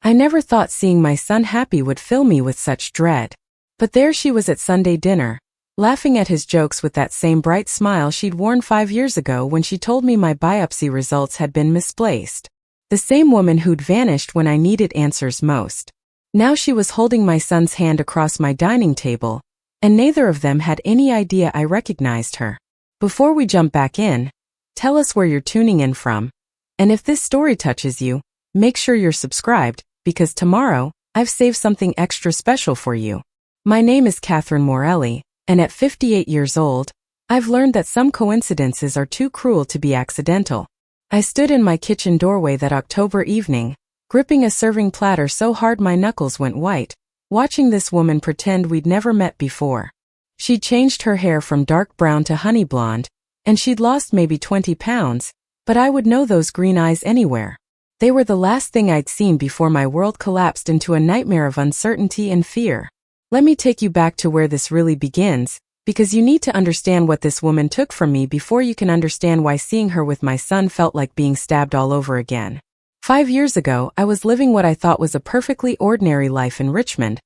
I never thought seeing my son happy would fill me with such dread. But there she was at Sunday dinner, laughing at his jokes with that same bright smile she'd worn 5 years ago when she told me my biopsy results had been misplaced. The same woman who'd vanished when I needed answers most. Now she was holding my son's hand across my dining table, and neither of them had any idea I recognized her. Before we jump back in, tell us where you're tuning in from. And if this story touches you, make sure you're subscribed, because tomorrow, I've saved something extra special for you. My name is Catherine Morelli, and at 58 years old, I've learned that some coincidences are too cruel to be accidental. I stood in my kitchen doorway that October evening, gripping a serving platter so hard my knuckles went white, watching this woman pretend we'd never met before. She'd changed her hair from dark brown to honey blonde, and she'd lost maybe 20 pounds, but I would know those green eyes anywhere. They were the last thing I'd seen before my world collapsed into a nightmare of uncertainty and fear. Let me take you back to where this really begins, because you need to understand what this woman took from me before you can understand why seeing her with my son felt like being stabbed all over again. 5 years ago, I was living what I thought was a perfectly ordinary life in Richmond,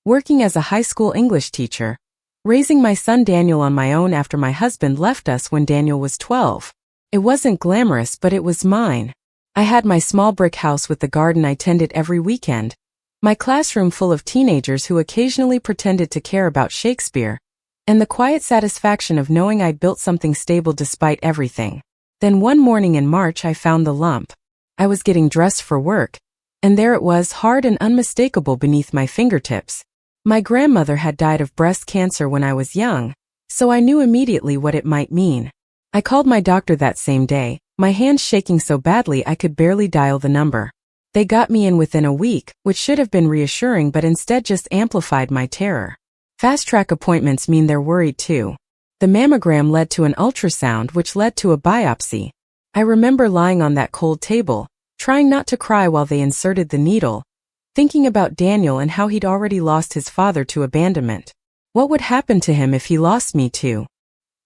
working as a high school English teacher, raising my son Daniel on my own after my husband left us when Daniel was 12. It wasn't glamorous, but it was mine. I had my small brick house with the garden I tended every weekend, my classroom full of teenagers who occasionally pretended to care about Shakespeare, and the quiet satisfaction of knowing I'd built something stable despite everything. Then one morning in March I found the lump. I was getting dressed for work, and there it was, hard and unmistakable beneath my fingertips. My grandmother had died of breast cancer when I was young, so I knew immediately what it might mean. I called my doctor that same day, my hands shaking so badly I could barely dial the number. They got me in within a week, which should have been reassuring but instead just amplified my terror. Fast-track appointments mean they're worried too. The mammogram led to an ultrasound which led to a biopsy. I remember lying on that cold table, trying not to cry while they inserted the needle, thinking about Daniel and how he'd already lost his father to abandonment. What would happen to him if he lost me too?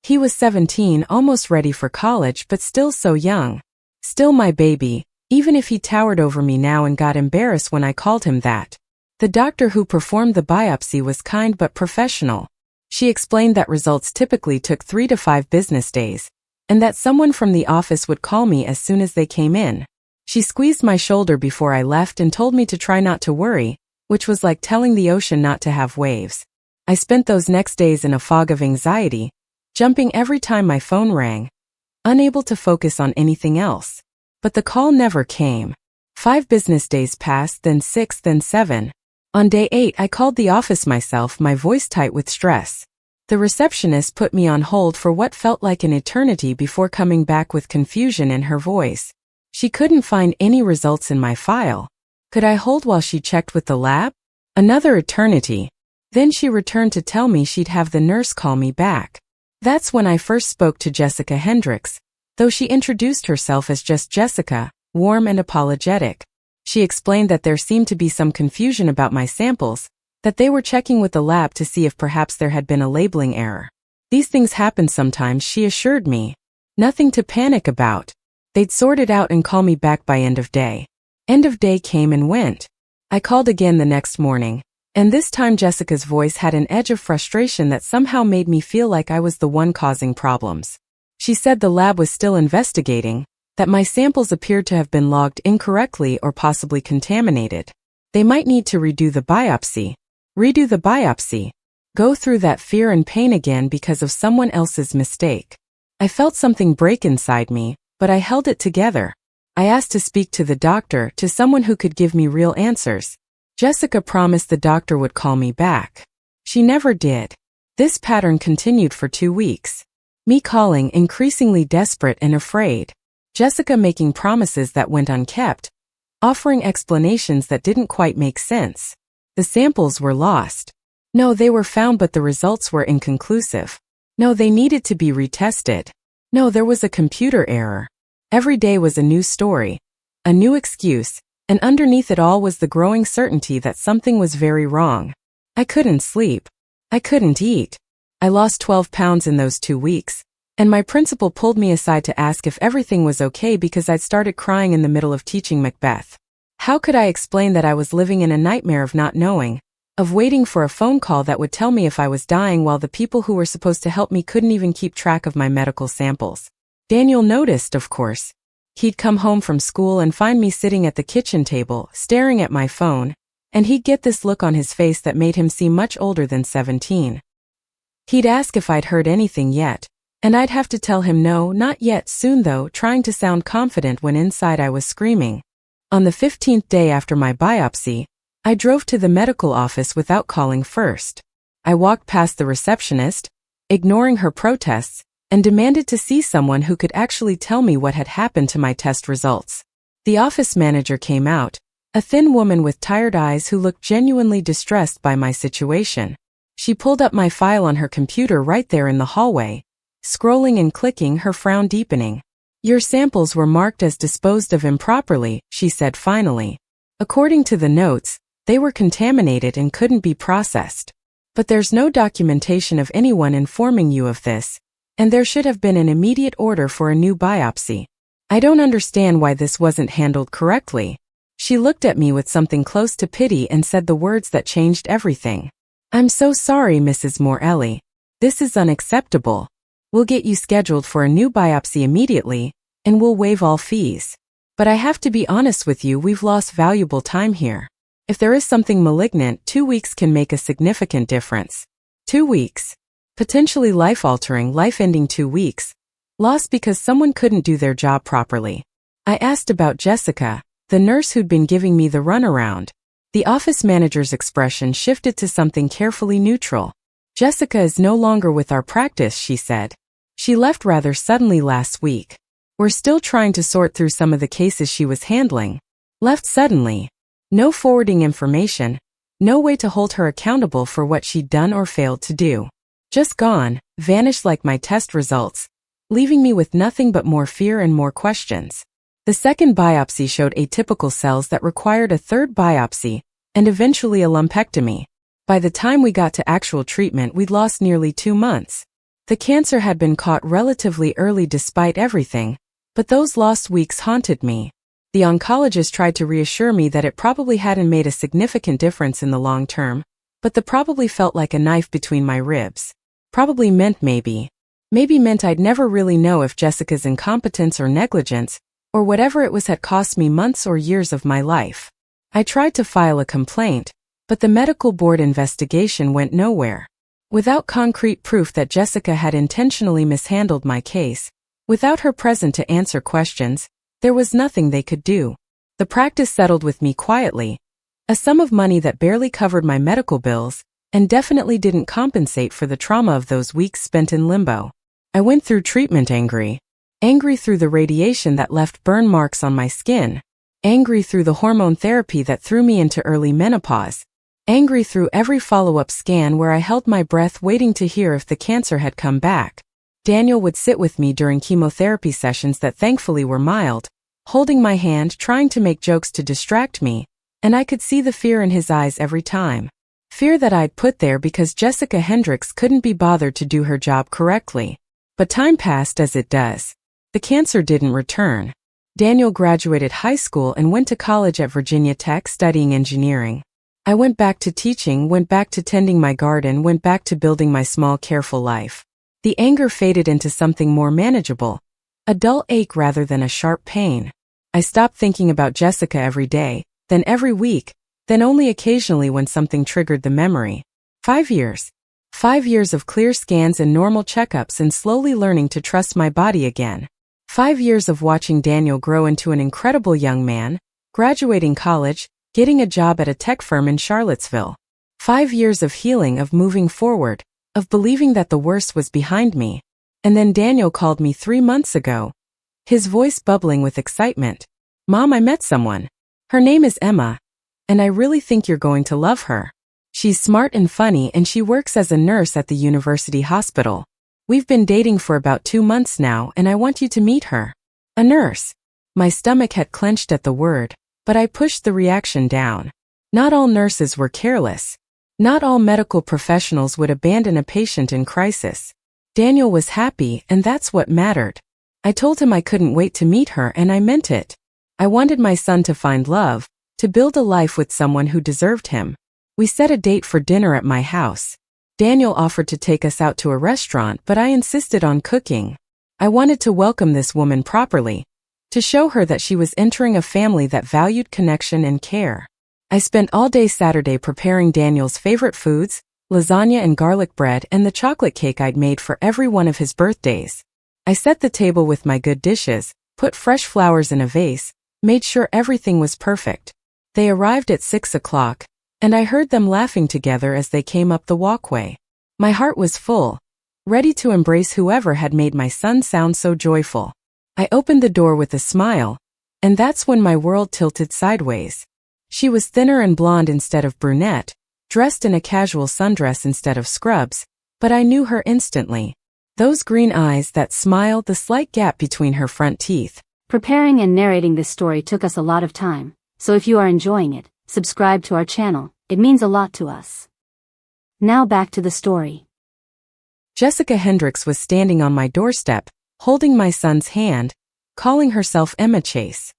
He was 17, almost ready for college but still so young. Still my baby, even if he towered over me now and got embarrassed when I called him that. The doctor who performed the biopsy was kind but professional. She explained that results typically took 3 to 5 business days, and that someone from the office would call me as soon as they came in. She squeezed my shoulder before I left and told me to try not to worry, which was like telling the ocean not to have waves. I spent those next days in a fog of anxiety, jumping every time my phone rang, unable to focus on anything else. But the call never came. 5 business days passed, then 6, then 7. On day 8 I called the office myself, my voice tight with stress. The receptionist put me on hold for what felt like an eternity before coming back with confusion in her voice. She couldn't find any results in my file. Could I hold while she checked with the lab? Another eternity. Then she returned to tell me she'd have the nurse call me back. That's when I first spoke to Jessica Hendricks, though she introduced herself as just Jessica, warm and apologetic. She explained that there seemed to be some confusion about my samples, that they were checking with the lab to see if perhaps there had been a labeling error. These things happen sometimes, she assured me. Nothing to panic about. They'd sort it out and call me back by end of day. End of day came and went. I called again the next morning, and this time Jessica's voice had an edge of frustration that somehow made me feel like I was the one causing problems. She said the lab was still investigating, that my samples appeared to have been logged incorrectly or possibly contaminated. They might need to redo the biopsy. Go through that fear and pain again because of someone else's mistake. I felt something break inside me, but I held it together. I asked to speak to the doctor, to someone who could give me real answers. Jessica promised the doctor would call me back. She never did. This pattern continued for 2 weeks. Me calling, increasingly desperate and afraid. Jessica making promises that went unkept, offering explanations that didn't quite make sense. The samples were lost. No, they were found, but the results were inconclusive. No, they needed to be retested. No, there was a computer error. Every day was a new story, a new excuse, and underneath it all was the growing certainty that something was very wrong. I couldn't sleep. I couldn't eat. I lost 12 pounds in those 2 weeks, and my principal pulled me aside to ask if everything was okay because I'd started crying in the middle of teaching Macbeth. How could I explain that I was living in a nightmare of not knowing, of waiting for a phone call that would tell me if I was dying while the people who were supposed to help me couldn't even keep track of my medical samples? Daniel noticed, of course. He'd come home from school and find me sitting at the kitchen table, staring at my phone, and he'd get this look on his face that made him seem much older than 17. He'd ask if I'd heard anything yet, and I'd have to tell him no, not yet, soon though, trying to sound confident when inside I was screaming. On the 15th day after my biopsy, I drove to the medical office without calling first. I walked past the receptionist, ignoring her protests, and demanded to see someone who could actually tell me what had happened to my test results. The office manager came out, a thin woman with tired eyes who looked genuinely distressed by my situation. She pulled up my file on her computer right there in the hallway, scrolling and clicking, her frown deepening. "Your samples were marked as disposed of improperly," she said finally. "According to the notes, they were contaminated and couldn't be processed. But there's no documentation of anyone informing you of this, and there should have been an immediate order for a new biopsy. I don't understand why this wasn't handled correctly." She looked at me with something close to pity and said the words that changed everything. "I'm so sorry, Mrs. Morelli. This is unacceptable. We'll get you scheduled for a new biopsy immediately, and we'll waive all fees. But I have to be honest with you, we've lost valuable time here. If there is something malignant, 2 weeks can make a significant difference. 2 weeks. Potentially life-altering, life-ending 2 weeks. Lost because someone couldn't do their job properly." I asked about Jessica, the nurse who'd been giving me the runaround. The office manager's expression shifted to something carefully neutral. "Jessica is no longer with our practice," she said. "She left rather suddenly last week. We're still trying to sort through some of the cases she was handling. Left suddenly. No forwarding information, no way to hold her accountable for what she'd done or failed to do. Just gone, vanished like my test results, leaving me with nothing but more fear and more questions." The second biopsy showed atypical cells that required a third biopsy, and eventually a lumpectomy. By the time we got to actual treatment, we'd lost nearly 2 months. The cancer had been caught relatively early despite everything, but those lost weeks haunted me. The oncologist tried to reassure me that it probably hadn't made a significant difference in the long term, but the probably felt like a knife between my ribs. Probably meant maybe meant I'd never really know if Jessica's incompetence or negligence, or whatever it was, had cost me months or years of my life. I tried to file a complaint, but the medical board investigation went nowhere. Without concrete proof that Jessica had intentionally mishandled my case, without her present to answer questions, there was nothing they could do. The practice settled with me quietly, a sum of money that barely covered my medical bills, and definitely didn't compensate for the trauma of those weeks spent in limbo. I went through treatment angry through the radiation that left burn marks on my skin, angry through the hormone therapy that threw me into early menopause, angry through every follow-up scan where I held my breath waiting to hear if the cancer had come back. Daniel would sit with me during chemotherapy sessions that thankfully were mild, holding my hand, trying to make jokes to distract me, and I could see the fear in his eyes every time. Fear that I'd put there because Jessica Hendricks couldn't be bothered to do her job correctly. But time passed as it does. The cancer didn't return. Daniel graduated high school and went to college at Virginia Tech studying engineering. I went back to teaching, went back to tending my garden, went back to building my small, careful life. The anger faded into something more manageable, a dull ache rather than a sharp pain. I stopped thinking about Jessica every day, then every week, then only occasionally when something triggered the memory. 5 years. 5 years of clear scans and normal checkups and slowly learning to trust my body again. 5 years of watching Daniel grow into an incredible young man, graduating college, getting a job at a tech firm in Charlottesville. 5 years of healing, of moving forward, of believing that the worst was behind me. And then Daniel called me 3 months ago, his voice bubbling with excitement. "Mom, I met someone. Her name is Emma, and I really think you're going to love her. She's smart and funny, and she works as a nurse at the university hospital. We've been dating for about 2 months now, and I want you to meet her." A nurse. My stomach had clenched at the word, but I pushed the reaction down. Not all nurses were careless. Not all medical professionals would abandon a patient in crisis. Daniel was happy, and that's what mattered. I told him I couldn't wait to meet her, and I meant it. I wanted my son to find love, to build a life with someone who deserved him. We set a date for dinner at my house. Daniel offered to take us out to a restaurant, but I insisted on cooking. I wanted to welcome this woman properly, to show her that she was entering a family that valued connection and care. I spent all day Saturday preparing Daniel's favorite foods, lasagna and garlic bread, and the chocolate cake I'd made for every one of his birthdays. I set the table with my good dishes, put fresh flowers in a vase, made sure everything was perfect. They arrived at 6 o'clock, and I heard them laughing together as they came up the walkway. My heart was full, ready to embrace whoever had made my son sound so joyful. I opened the door with a smile, and that's when my world tilted sideways. She was thinner and blonde instead of brunette, dressed in a casual sundress instead of scrubs, but I knew her instantly. Those green eyes, that smile, the slight gap between her front teeth. Preparing and narrating this story took us a lot of time, so if you are enjoying it, subscribe to our channel, it means a lot to us. Now back to the story. Jessica Hendricks was standing on my doorstep, holding my son's hand, calling herself Emma Chase.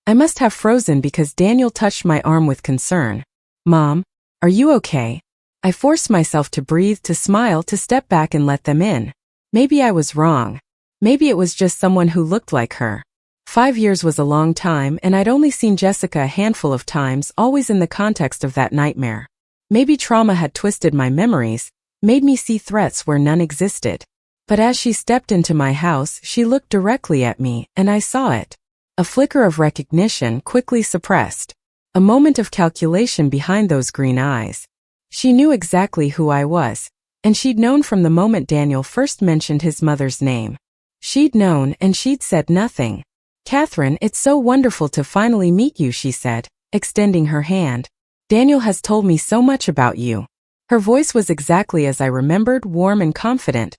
I must have frozen because Daniel touched my arm with concern. "Mom, are you okay?" I forced myself to breathe, to smile, to step back and let them in. Maybe I was wrong. Maybe it was just someone who looked like her. 5 years was a long time, and I'd only seen Jessica a handful of times, always in the context of that nightmare. Maybe trauma had twisted my memories, made me see threats where none existed. But as she stepped into my house, she looked directly at me, and I saw it. A flicker of recognition, quickly suppressed. A moment of calculation behind those green eyes. She knew exactly who I was, and she'd known from the moment Daniel first mentioned his mother's name. She'd known, and she'd said nothing. "Catherine, it's so wonderful to finally meet you," she said, extending her hand. "Daniel has told me so much about you." Her voice was exactly as I remembered, warm and confident.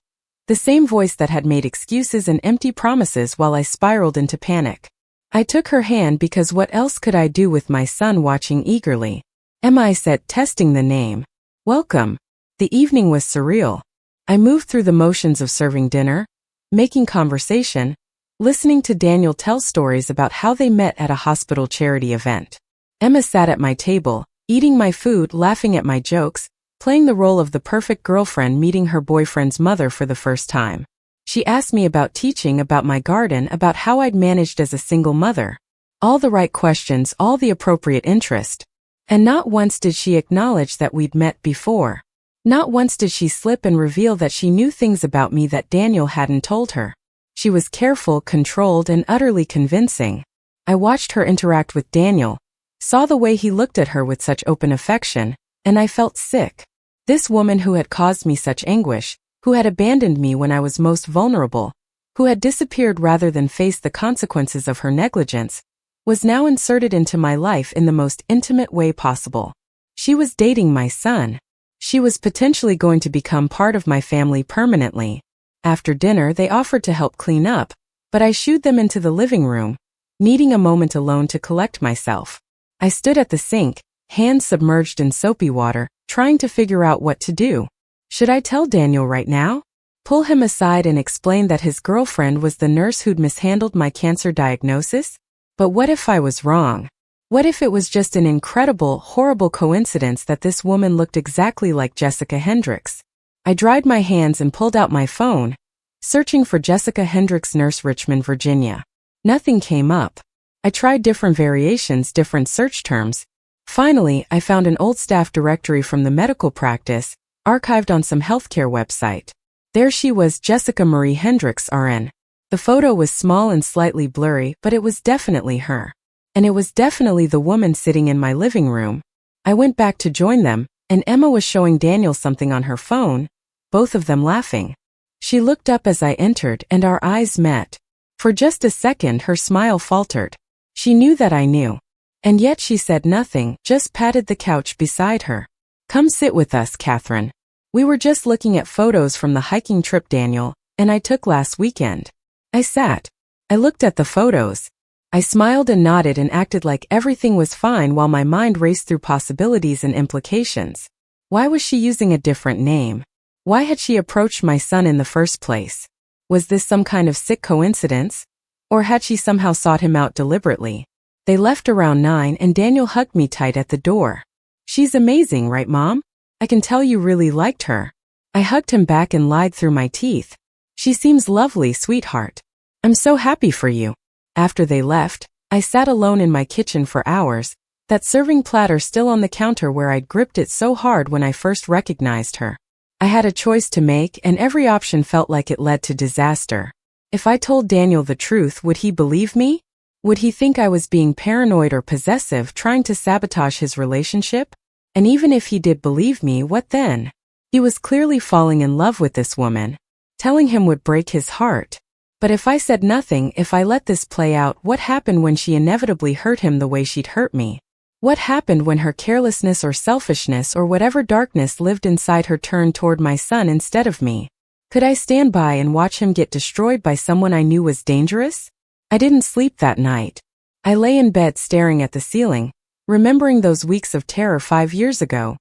The same voice that had made excuses and empty promises while I spiraled into panic. I took her hand because what else could I do with my son watching eagerly? "Emma," I said, testing the name. "Welcome." The evening was surreal. I moved through the motions of serving dinner, making conversation, listening to Daniel tell stories about how they met at a hospital charity event. Emma sat at my table, eating my food, laughing at my jokes, playing the role of the perfect girlfriend meeting her boyfriend's mother for the first time. She asked me about teaching, about my garden, about how I'd managed as a single mother. All the right questions, all the appropriate interest. And not once did she acknowledge that we'd met before. Not once did she slip and reveal that she knew things about me that Daniel hadn't told her. She was careful, controlled, and utterly convincing. I watched her interact with Daniel, saw the way he looked at her with such open affection, and I felt sick. This woman who had caused me such anguish, who had abandoned me when I was most vulnerable, who had disappeared rather than face the consequences of her negligence, was now inserted into my life in the most intimate way possible. She was dating my son. She was potentially going to become part of my family permanently. After dinner, they offered to help clean up, but I shooed them into the living room, needing a moment alone to collect myself. I stood at the sink, hands submerged in soapy water, trying to figure out what to do. Should I tell Daniel right now? Pull him aside and explain that his girlfriend was the nurse who'd mishandled my cancer diagnosis? But what if I was wrong? What if it was just an incredible, horrible coincidence that this woman looked exactly like Jessica Hendricks? I dried my hands and pulled out my phone, searching for Jessica Hendricks, Nurse, Richmond, Virginia. Nothing came up. I tried different variations, different search terms. Finally, I found an old staff directory from the medical practice, archived on some healthcare website. There she was, Jessica Marie Hendricks, RN. The photo was small and slightly blurry, but it was definitely her. And it was definitely the woman sitting in my living room. I went back to join them, and Emma was showing Daniel something on her phone, both of them laughing. She looked up as I entered, and our eyes met. For just a second, her smile faltered. She knew that I knew. And yet she said nothing, just patted the couch beside her. "Come sit with us, Catherine. We were just looking at photos from the hiking trip Daniel and I took last weekend." I sat. I looked at the photos. I smiled and nodded and acted like everything was fine while my mind raced through possibilities and implications. Why was she using a different name? Why had she approached my son in the first place? Was this some kind of sick coincidence? Or had she somehow sought him out deliberately? They left around 9 and Daniel hugged me tight at the door. "She's amazing, right, Mom? I can tell you really liked her." I hugged him back and lied through my teeth. "She seems lovely, sweetheart. I'm so happy for you." After they left, I sat alone in my kitchen for hours, that serving platter still on the counter where I'd gripped it so hard when I first recognized her. I had a choice to make and every option felt like it led to disaster. If I told Daniel the truth, would he believe me? Would he think I was being paranoid or possessive, trying to sabotage his relationship? And even if he did believe me, what then? He was clearly falling in love with this woman. Telling him would break his heart. But if I said nothing, if I let this play out, what happened when she inevitably hurt him the way she'd hurt me? What happened when her carelessness or selfishness or whatever darkness lived inside her turned toward my son instead of me? Could I stand by and watch him get destroyed by someone I knew was dangerous? I didn't sleep that night. I lay in bed staring at the ceiling, remembering those weeks of terror 5 years ago.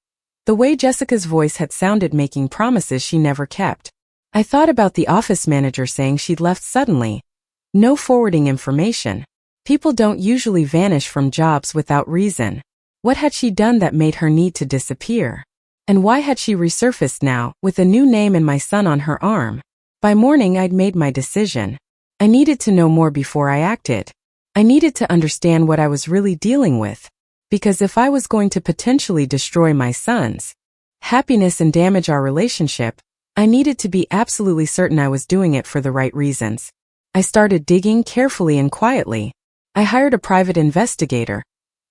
The way Jessica's voice had sounded, making promises she never kept. I thought about the office manager saying she'd left suddenly. No forwarding information. People don't usually vanish from jobs without reason. What had she done that made her need to disappear? And why had she resurfaced now, with a new name and my son on her arm? By morning I'd made my decision. I needed to know more before I acted. I needed to understand what I was really dealing with. Because if I was going to potentially destroy my son's happiness and damage our relationship, I needed to be absolutely certain I was doing it for the right reasons. I started digging carefully and quietly. I hired a private investigator,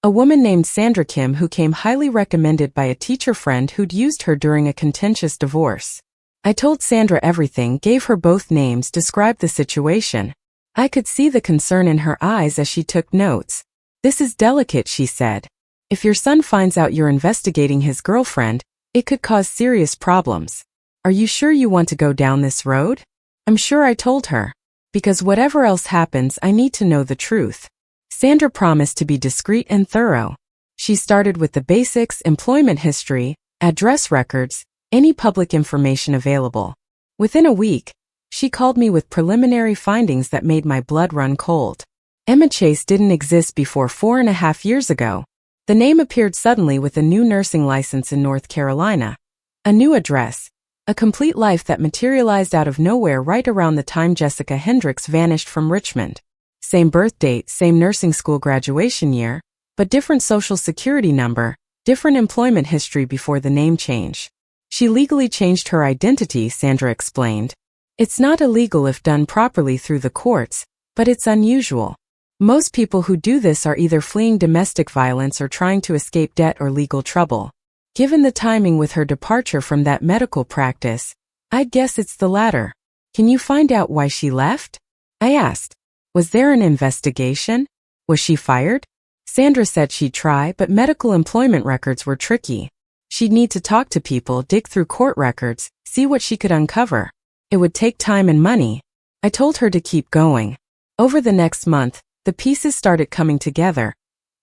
a woman named Sandra Kim, who came highly recommended by a teacher friend who'd used her during a contentious divorce. I told Sandra everything, gave her both names, described the situation. I could see the concern in her eyes as she took notes. "This is delicate," she said. "If your son finds out you're investigating his girlfriend, it could cause serious problems. Are you sure you want to go down this road?" "I'm sure," I told her. "Because whatever else happens, I need to know the truth." Sandra promised to be discreet and thorough. She started with the basics: employment history, address records, any public information available. Within a week, she called me with preliminary findings that made my blood run cold. Emma Chase didn't exist before 4.5 years ago. The name appeared suddenly with a new nursing license in North Carolina, a new address, a complete life that materialized out of nowhere right around the time Jessica Hendricks vanished from Richmond. Same birth date, same nursing school graduation year, but different social security number, different employment history before the name change. She legally changed her identity, Sandra explained. It's not illegal if done properly through the courts, but it's unusual. Most people who do this are either fleeing domestic violence or trying to escape debt or legal trouble. Given the timing with her departure from that medical practice, I'd guess it's the latter. Can you find out why she left? I asked. Was there an investigation? Was she fired? Sandra said she'd try, but medical employment records were tricky. She'd need to talk to people, dig through court records, see what she could uncover. It would take time and money. I told her to keep going. Over the next month, the pieces started coming together,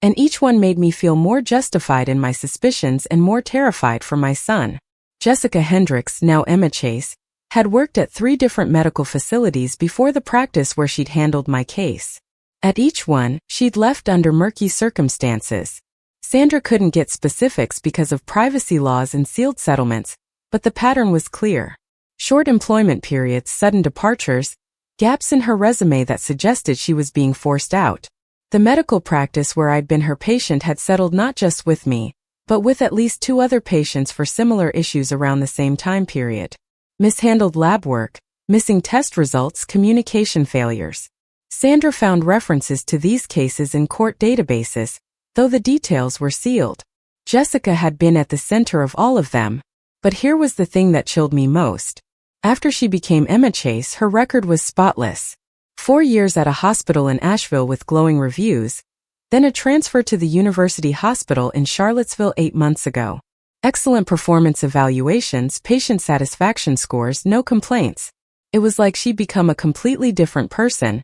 and each one made me feel more justified in my suspicions and more terrified for my son. Jessica Hendricks, now Emma Chase, had worked at 3 different medical facilities before the practice where she'd handled my case. At each one, she'd left under murky circumstances. Sandra couldn't get specifics because of privacy laws and sealed settlements, but the pattern was clear. Short employment periods, sudden departures, gaps in her resume that suggested she was being forced out. The medical practice where I'd been her patient had settled not just with me, but with at least 2 other patients for similar issues around the same time period. Mishandled lab work, missing test results, communication failures. Sandra found references to these cases in court databases, though the details were sealed. Jessica had been at the center of all of them. But here was the thing that chilled me most. After she became Emma Chase, her record was spotless. 4 years at a hospital in Asheville with glowing reviews, then a transfer to the University Hospital in Charlottesville 8 months ago. Excellent performance evaluations, patient satisfaction scores, no complaints. It was like she'd become a completely different person,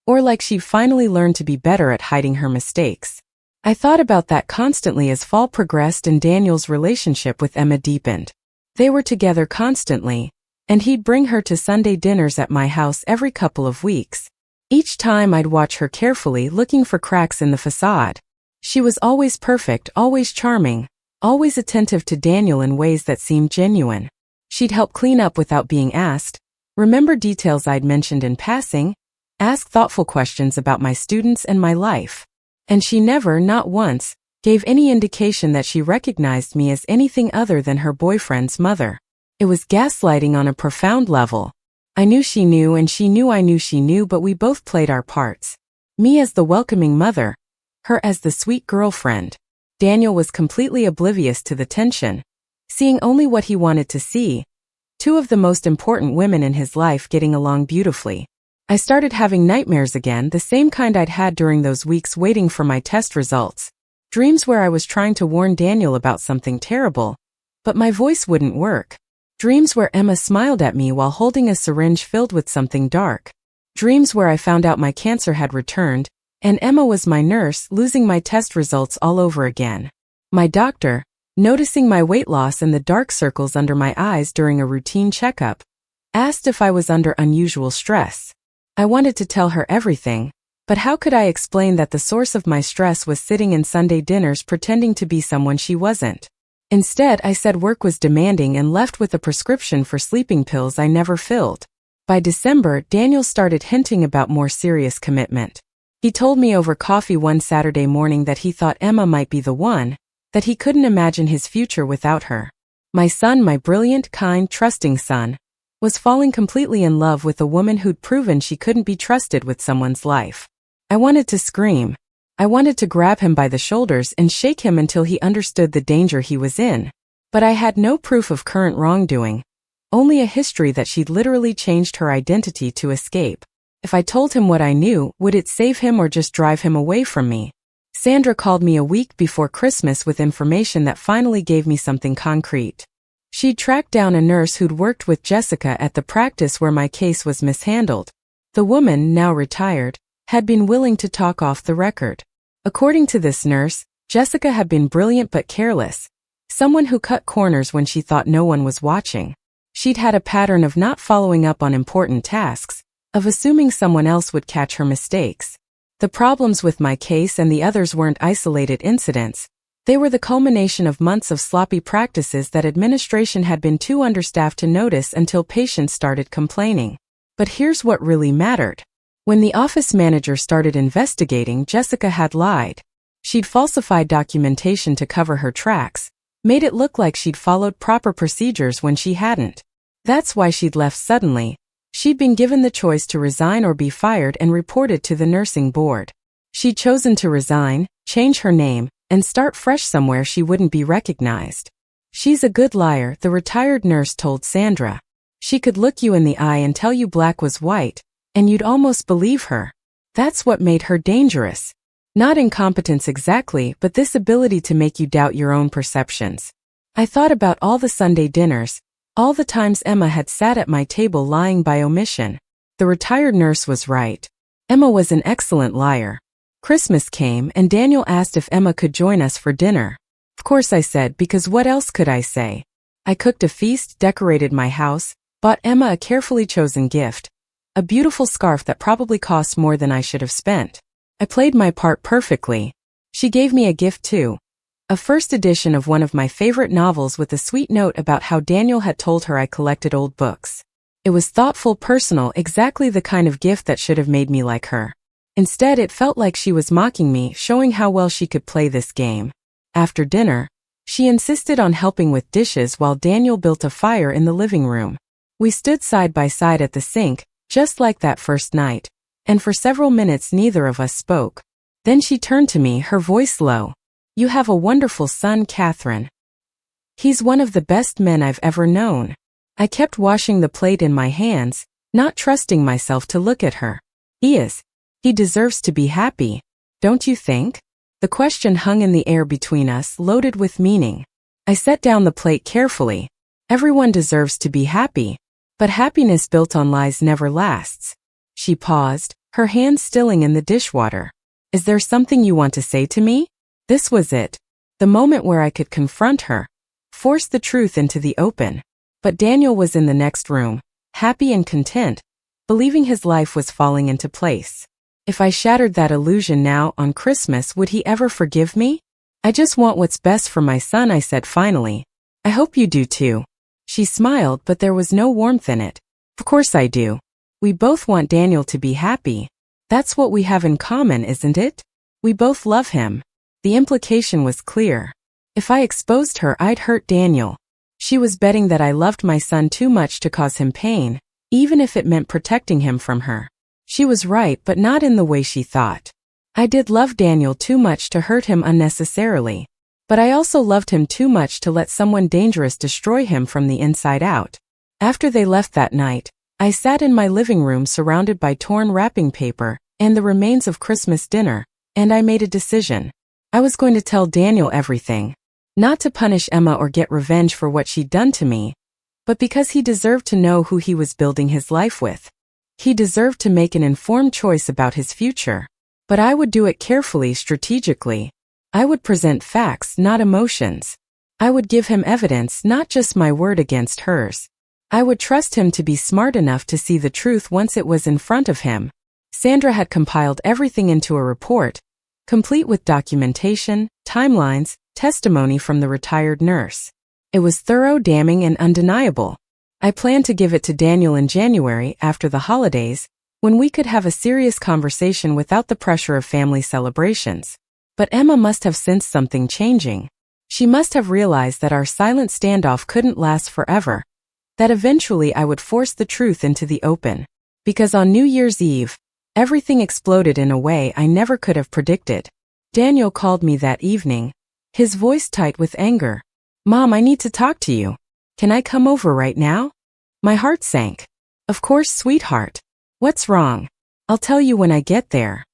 or like she'd finally learned to be better at hiding her mistakes. I thought about that constantly as fall progressed and Daniel's relationship with Emma deepened. They were together constantly, and he'd bring her to Sunday dinners at my house every couple of weeks. Each time I'd watch her carefully, looking for cracks in the facade. She was always perfect, always charming, always attentive to Daniel in ways that seemed genuine. She'd help clean up without being asked, remember details I'd mentioned in passing, ask thoughtful questions about my students and my life. And she never, not once, gave any indication that she recognized me as anything other than her boyfriend's mother. It was gaslighting on a profound level. I knew she knew and she knew I knew she knew, but we both played our parts. Me as the welcoming mother, her as the sweet girlfriend. Daniel was completely oblivious to the tension, seeing only what he wanted to see. Two of the most important women in his life getting along beautifully. I started having nightmares again, the same kind I'd had during those weeks waiting for my test results. Dreams where I was trying to warn Daniel about something terrible, but my voice wouldn't work. Dreams where Emma smiled at me while holding a syringe filled with something dark. Dreams where I found out my cancer had returned, and Emma was my nurse, losing my test results all over again. My doctor, noticing my weight loss and the dark circles under my eyes during a routine checkup, asked if I was under unusual stress. I wanted to tell her everything, but how could I explain that the source of my stress was sitting in Sunday dinners pretending to be someone she wasn't? Instead, I said work was demanding and left with a prescription for sleeping pills I never filled. By December, Daniel started hinting about more serious commitment. He told me over coffee one Saturday morning that he thought Emma might be the one, that he couldn't imagine his future without her. My son, my brilliant, kind, trusting son, was falling completely in love with a woman who'd proven she couldn't be trusted with someone's life. I wanted to scream. I wanted to grab him by the shoulders and shake him until he understood the danger he was in. But I had no proof of current wrongdoing, only a history that she'd literally changed her identity to escape. If I told him what I knew, would it save him or just drive him away from me? Sandra called me a week before Christmas with information that finally gave me something concrete. She'd tracked down a nurse who'd worked with Jessica at the practice where my case was mishandled. The woman, now retired, had been willing to talk off the record. According to this nurse, Jessica had been brilliant but careless, someone who cut corners when she thought no one was watching. She'd had a pattern of not following up on important tasks, of assuming someone else would catch her mistakes. The problems with my case and the others weren't isolated incidents. They were the culmination of months of sloppy practices that administration had been too understaffed to notice until patients started complaining. But here's what really mattered. When the office manager started investigating, Jessica had lied. She'd falsified documentation to cover her tracks, made it look like she'd followed proper procedures when she hadn't. That's why she'd left suddenly. She'd been given the choice to resign or be fired and reported to the nursing board. She'd chosen to resign, change her name, and start fresh somewhere she wouldn't be recognized. She's a good liar, the retired nurse told Sandra. She could look you in the eye and tell you black was white, and you'd almost believe her. That's what made her dangerous. Not incompetence exactly, but this ability to make you doubt your own perceptions. I thought about all the Sunday dinners, all the times Emma had sat at my table lying by omission. The retired nurse was right. Emma was an excellent liar. Christmas came and Daniel asked if Emma could join us for dinner. Of course I said, because what else could I say? I cooked a feast, decorated my house, bought Emma a carefully chosen gift. A beautiful scarf that probably cost more than I should have spent. I played my part perfectly. She gave me a gift too. A first edition of one of my favorite novels with a sweet note about how Daniel had told her I collected old books. It was thoughtful, personal, exactly the kind of gift that should have made me like her. Instead, it felt like she was mocking me, showing how well she could play this game. After dinner, she insisted on helping with dishes while Daniel built a fire in the living room. We stood side by side at the sink, just like that first night, and for several minutes neither of us spoke. Then she turned to me, her voice low. "You have a wonderful son, Catherine. He's one of the best men I've ever known." I kept washing the plate in my hands, not trusting myself to look at her. "He is. He deserves to be happy. Don't you think?" The question hung in the air between us, loaded with meaning. I set down the plate carefully. Everyone deserves to be happy. But happiness built on lies never lasts. She paused, her hand stilling in the dishwater. "Is there something you want to say to me?" This was it. The moment where I could confront her, force the truth into the open. But Daniel was in the next room, happy and content, believing his life was falling into place. If I shattered that illusion now on Christmas, would he ever forgive me? I just want what's best for my son, I said finally. I hope you do too. She smiled, but there was no warmth in it. Of course I do. We both want Daniel to be happy. That's what we have in common, isn't it? We both love him. The implication was clear. If I exposed her, I'd hurt Daniel. She was betting that I loved my son too much to cause him pain, even if it meant protecting him from her. She was right, but not in the way she thought. I did love Daniel too much to hurt him unnecessarily. But I also loved him too much to let someone dangerous destroy him from the inside out. After they left that night, I sat in my living room surrounded by torn wrapping paper and the remains of Christmas dinner, and I made a decision. I was going to tell Daniel everything. Not to punish Emma or get revenge for what she'd done to me, but because he deserved to know who he was building his life with. He deserved to make an informed choice about his future. But I would do it carefully, strategically. I would present facts, not emotions. I would give him evidence, not just my word against hers. I would trust him to be smart enough to see the truth once it was in front of him. Sandra had compiled everything into a report, complete with documentation, timelines, testimony from the retired nurse. It was thorough, damning, and undeniable. I planned to give it to Daniel in January, after the holidays, when we could have a serious conversation without the pressure of family celebrations. But Emma must have sensed something changing. She must have realized that our silent standoff couldn't last forever, that eventually I would force the truth into the open. Because on New Year's Eve, everything exploded in a way I never could have predicted. Daniel called me that evening, his voice tight with anger. "Mom, I need to talk to you. Can I come over right now?" My heart sank. "Of course, sweetheart. What's wrong? I'll tell you when I get there."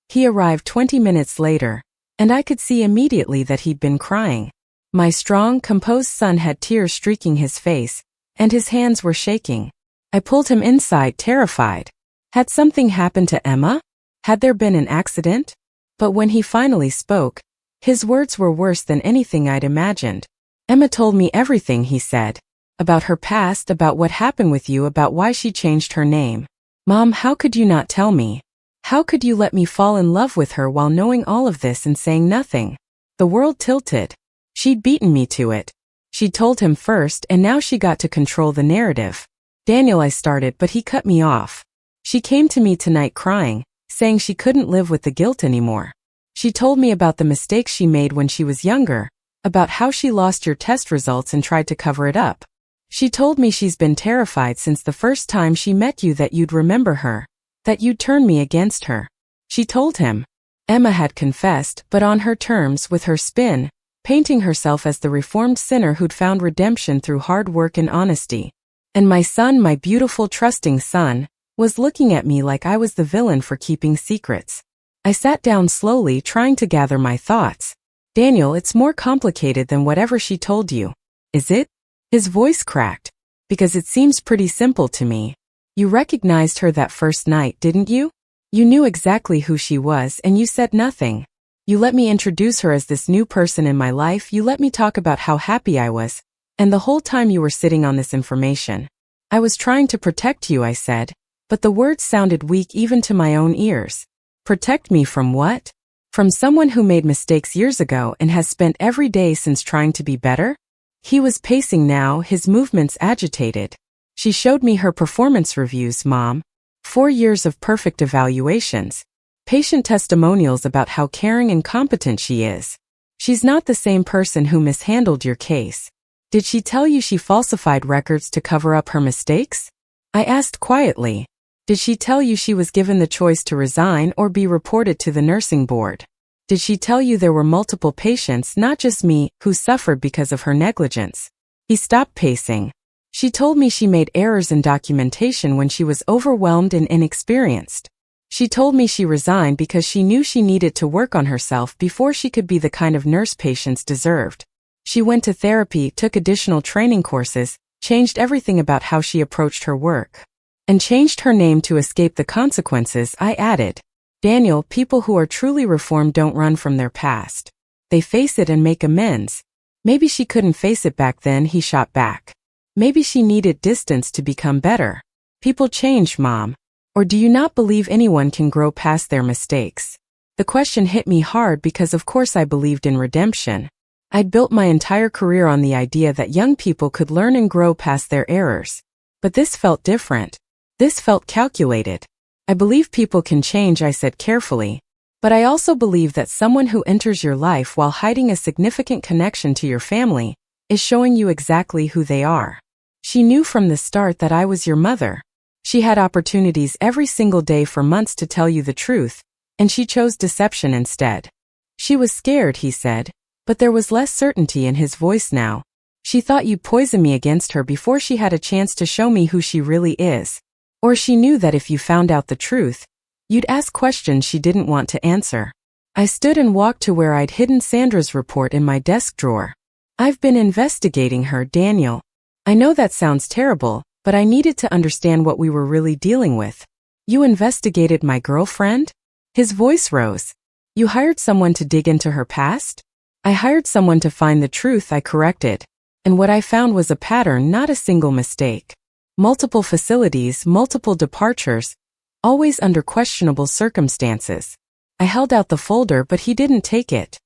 He arrived 20 minutes later, and I could see immediately that he'd been crying. My strong, composed son had tears streaking his face, and his hands were shaking. I pulled him inside, terrified. Had something happened to Emma? Had there been an accident? But when he finally spoke, his words were worse than anything I'd imagined. "Emma told me everything," he said. "About her past, about what happened with you, about why she changed her name. Mom, how could you not tell me? How could you let me fall in love with her while knowing all of this and saying nothing?" The world tilted. She'd beaten me to it. She'd told him first, and now she got to control the narrative. "Daniel," I started, but he cut me off. "She came to me tonight crying, saying she couldn't live with the guilt anymore. She told me about the mistakes she made when she was younger, about how she lost your test results and tried to cover it up. She told me she's been terrified since the first time she met you that you'd remember her, that you'd turn me against her." She told him. Emma had confessed, but on her terms, with her spin, painting herself as the reformed sinner who'd found redemption through hard work and honesty. And my son, my beautiful, trusting son, was looking at me like I was the villain for keeping secrets. I sat down slowly, trying to gather my thoughts. "Daniel, it's more complicated than whatever she told you. Is it?" His voice cracked. "Because it seems pretty simple to me. You recognized her that first night, didn't you? You knew exactly who she was, and you said nothing. You let me introduce her as this new person in my life, you let me talk about how happy I was, and the whole time you were sitting on this information. I was trying to protect you," I said, but the words sounded weak even to my own ears. Protect me from what? From someone who made mistakes years ago and has spent every day since trying to be better? He was pacing now, his movements agitated. "She showed me her performance reviews, Mom. 4 years of perfect evaluations. Patient testimonials about how caring and competent she is. She's not the same person who mishandled your case. Did she tell you she falsified records to cover up her mistakes?" I asked quietly. "Did she tell you she was given the choice to resign or be reported to the nursing board? Did she tell you there were multiple patients, not just me, who suffered because of her negligence?" He stopped pacing. "She told me she made errors in documentation when she was overwhelmed and inexperienced. She told me she resigned because she knew she needed to work on herself before she could be the kind of nurse patients deserved. She went to therapy, took additional training courses, changed everything about how she approached her work. And changed her name to escape the consequences," I added. "Daniel, people who are truly reformed don't run from their past. They face it and make amends. Maybe she couldn't face it back then," he shot back. "Maybe she needed distance to become better. People change, Mom. Or do you not believe anyone can grow past their mistakes? The question hit me hard because of course I believed in redemption. I'd built my entire career on the idea that young people could learn and grow past their errors. But this felt different. This felt calculated. I believe people can change, I said carefully. But I also believe that someone who enters your life while hiding a significant connection to your family is showing you exactly who they are. She knew from the start that I was your mother. She had opportunities every single day for months to tell you the truth, and she chose deception instead. She was scared, he said, but there was less certainty in his voice now. She thought you'd poison me against her before she had a chance to show me who she really is. Or she knew that if you found out the truth, you'd ask questions she didn't want to answer. I stood and walked to where I'd hidden Sandra's report in my desk drawer. I've been investigating her, Daniel. I know that sounds terrible, but I needed to understand what we were really dealing with. You investigated my girlfriend? His voice rose. You hired someone to dig into her past? I hired someone to find the truth, I corrected. And what I found was a pattern, not a single mistake. Multiple facilities, multiple departures, always under questionable circumstances. I held out the folder, but he didn't take it.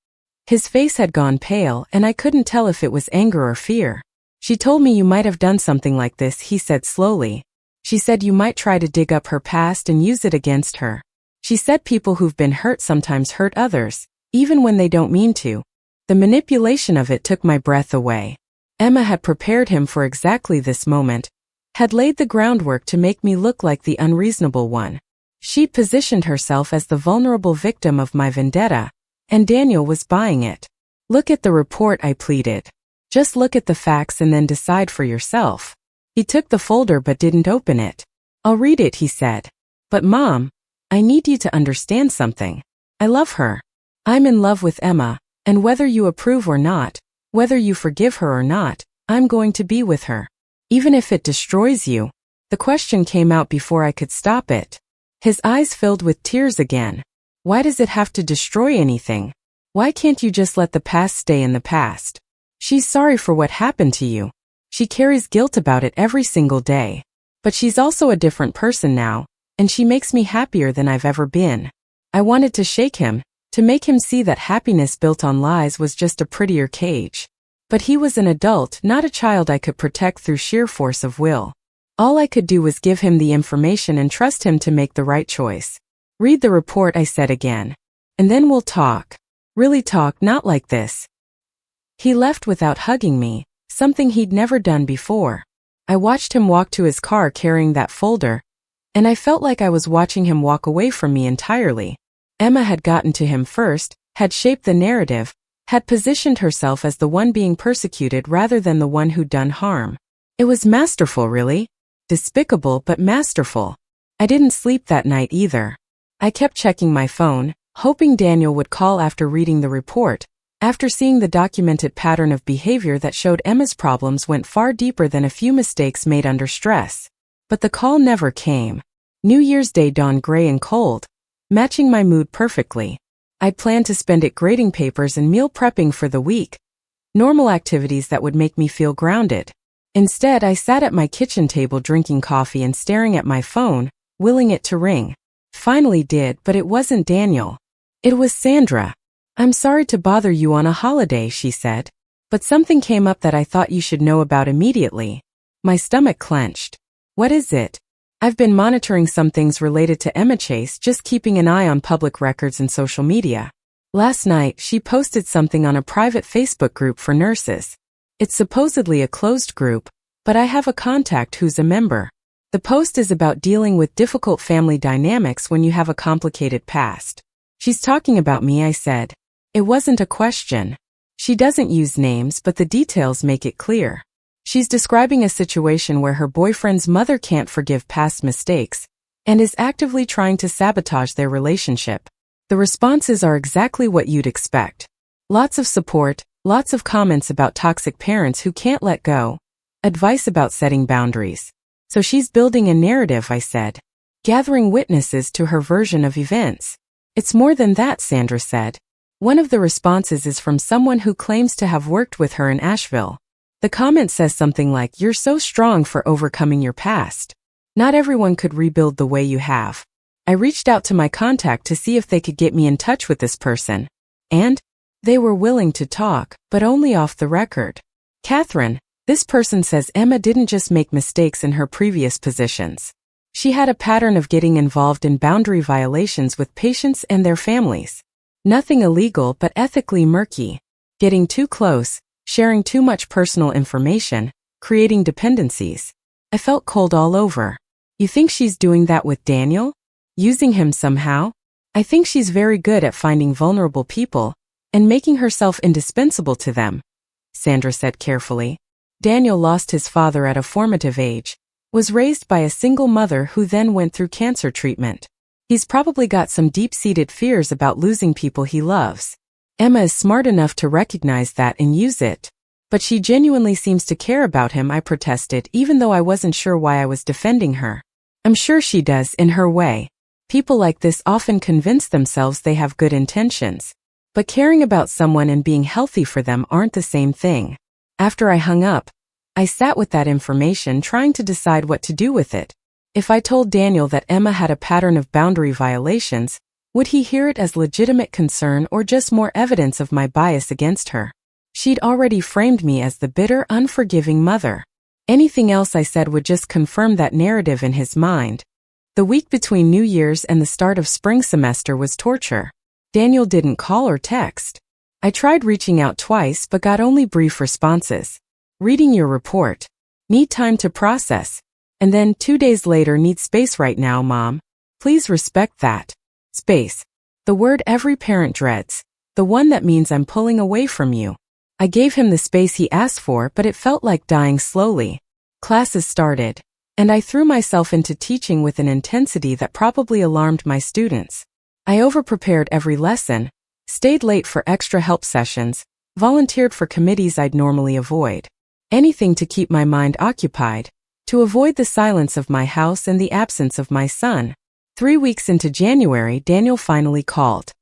His face had gone pale, and I couldn't tell if it was anger or fear. She told me you might have done something like this, he said slowly. She said you might try to dig up her past and use it against her. She said people who've been hurt sometimes hurt others, even when they don't mean to. The manipulation of it took my breath away. Emma had prepared him for exactly this moment, had laid the groundwork to make me look like the unreasonable one. She'd positioned herself as the vulnerable victim of my vendetta, and Daniel was buying it. Look at the report, I pleaded. Just look at the facts and then decide for yourself. He took the folder but didn't open it. I'll read it, he said. But Mom, I need you to understand something. I love her. I'm in love with Emma, and whether you approve or not, whether you forgive her or not, I'm going to be with her. Even if it destroys you. The question came out before I could stop it. His eyes filled with tears again. Why does it have to destroy anything? Why can't you just let the past stay in the past? She's sorry for what happened to you. She carries guilt about it every single day. But she's also a different person now, and she makes me happier than I've ever been. I wanted to shake him, to make him see that happiness built on lies was just a prettier cage. But he was an adult, not a child I could protect through sheer force of will. All I could do was give him the information and trust him to make the right choice. Read the report, I said again. And then we'll talk. Really talk, not like this. He left without hugging me, something he'd never done before. I watched him walk to his car carrying that folder, and I felt like I was watching him walk away from me entirely. Emma had gotten to him first, had shaped the narrative, had positioned herself as the one being persecuted rather than the one who'd done harm. It was masterful, really. Despicable, but masterful. I didn't sleep that night either. I kept checking my phone, hoping Daniel would call after reading the report, after seeing the documented pattern of behavior that showed Emma's problems went far deeper than a few mistakes made under stress. But the call never came. New Year's Day dawned gray and cold, matching my mood perfectly. I'd planned to spend it grading papers and meal prepping for the week, normal activities that would make me feel grounded. Instead, I sat at my kitchen table drinking coffee and staring at my phone, willing it to ring. Finally did, but it wasn't Daniel. It was Sandra. I'm sorry to bother you on a holiday, she said. But something came up that I thought you should know about immediately. My stomach clenched. What is it? I've been monitoring some things related to Emma Chase, just keeping an eye on public records and social media. Last night, she posted something on a private Facebook group for nurses. It's supposedly a closed group, but I have a contact who's a member. The post is about dealing with difficult family dynamics when you have a complicated past. She's talking about me, I said. It wasn't a question. She doesn't use names, but the details make it clear. She's describing a situation where her boyfriend's mother can't forgive past mistakes and is actively trying to sabotage their relationship. The responses are exactly what you'd expect. Lots of support, lots of comments about toxic parents who can't let go, advice about setting boundaries. So she's building a narrative, I said, gathering witnesses to her version of events. It's more than that, Sandra said. One of the responses is from someone who claims to have worked with her in Asheville. The comment says something like, "You're so strong for overcoming your past." Not everyone could rebuild the way you have. I reached out to my contact to see if they could get me in touch with this person. And they were willing to talk, but only off the record. Catherine, this person says Emma didn't just make mistakes in her previous positions. She had a pattern of getting involved in boundary violations with patients and their families. Nothing illegal but ethically murky. Getting too close, sharing too much personal information, creating dependencies. I felt cold all over. You think she's doing that with Daniel? Using him somehow? I think she's very good at finding vulnerable people and making herself indispensable to them, Sandra said carefully. Daniel lost his father at a formative age, was raised by a single mother who then went through cancer treatment. He's probably got some deep-seated fears about losing people he loves. Emma is smart enough to recognize that and use it. But she genuinely seems to care about him, I protested, even though I wasn't sure why I was defending her. I'm sure she does, in her way. People like this often convince themselves they have good intentions. But caring about someone and being healthy for them aren't the same thing. After I hung up, I sat with that information trying to decide what to do with it. If I told Daniel that Emma had a pattern of boundary violations, would he hear it as legitimate concern or just more evidence of my bias against her? She'd already framed me as the bitter, unforgiving mother. Anything else I said would just confirm that narrative in his mind. The week between New Year's and the start of spring semester was torture. Daniel didn't call or text. I tried reaching out twice but got only brief responses. Reading your report. Need time to process. And then 2 days later, need space right now, Mom. Please respect that. Space. The word every parent dreads. The one that means I'm pulling away from you. I gave him the space he asked for, but it felt like dying slowly. Classes started, and I threw myself into teaching with an intensity that probably alarmed my students. I overprepared every lesson, stayed late for extra help sessions, volunteered for committees I'd normally avoid. Anything to keep my mind occupied, to avoid the silence of my house and the absence of my son. 3 weeks into January, Daniel finally called.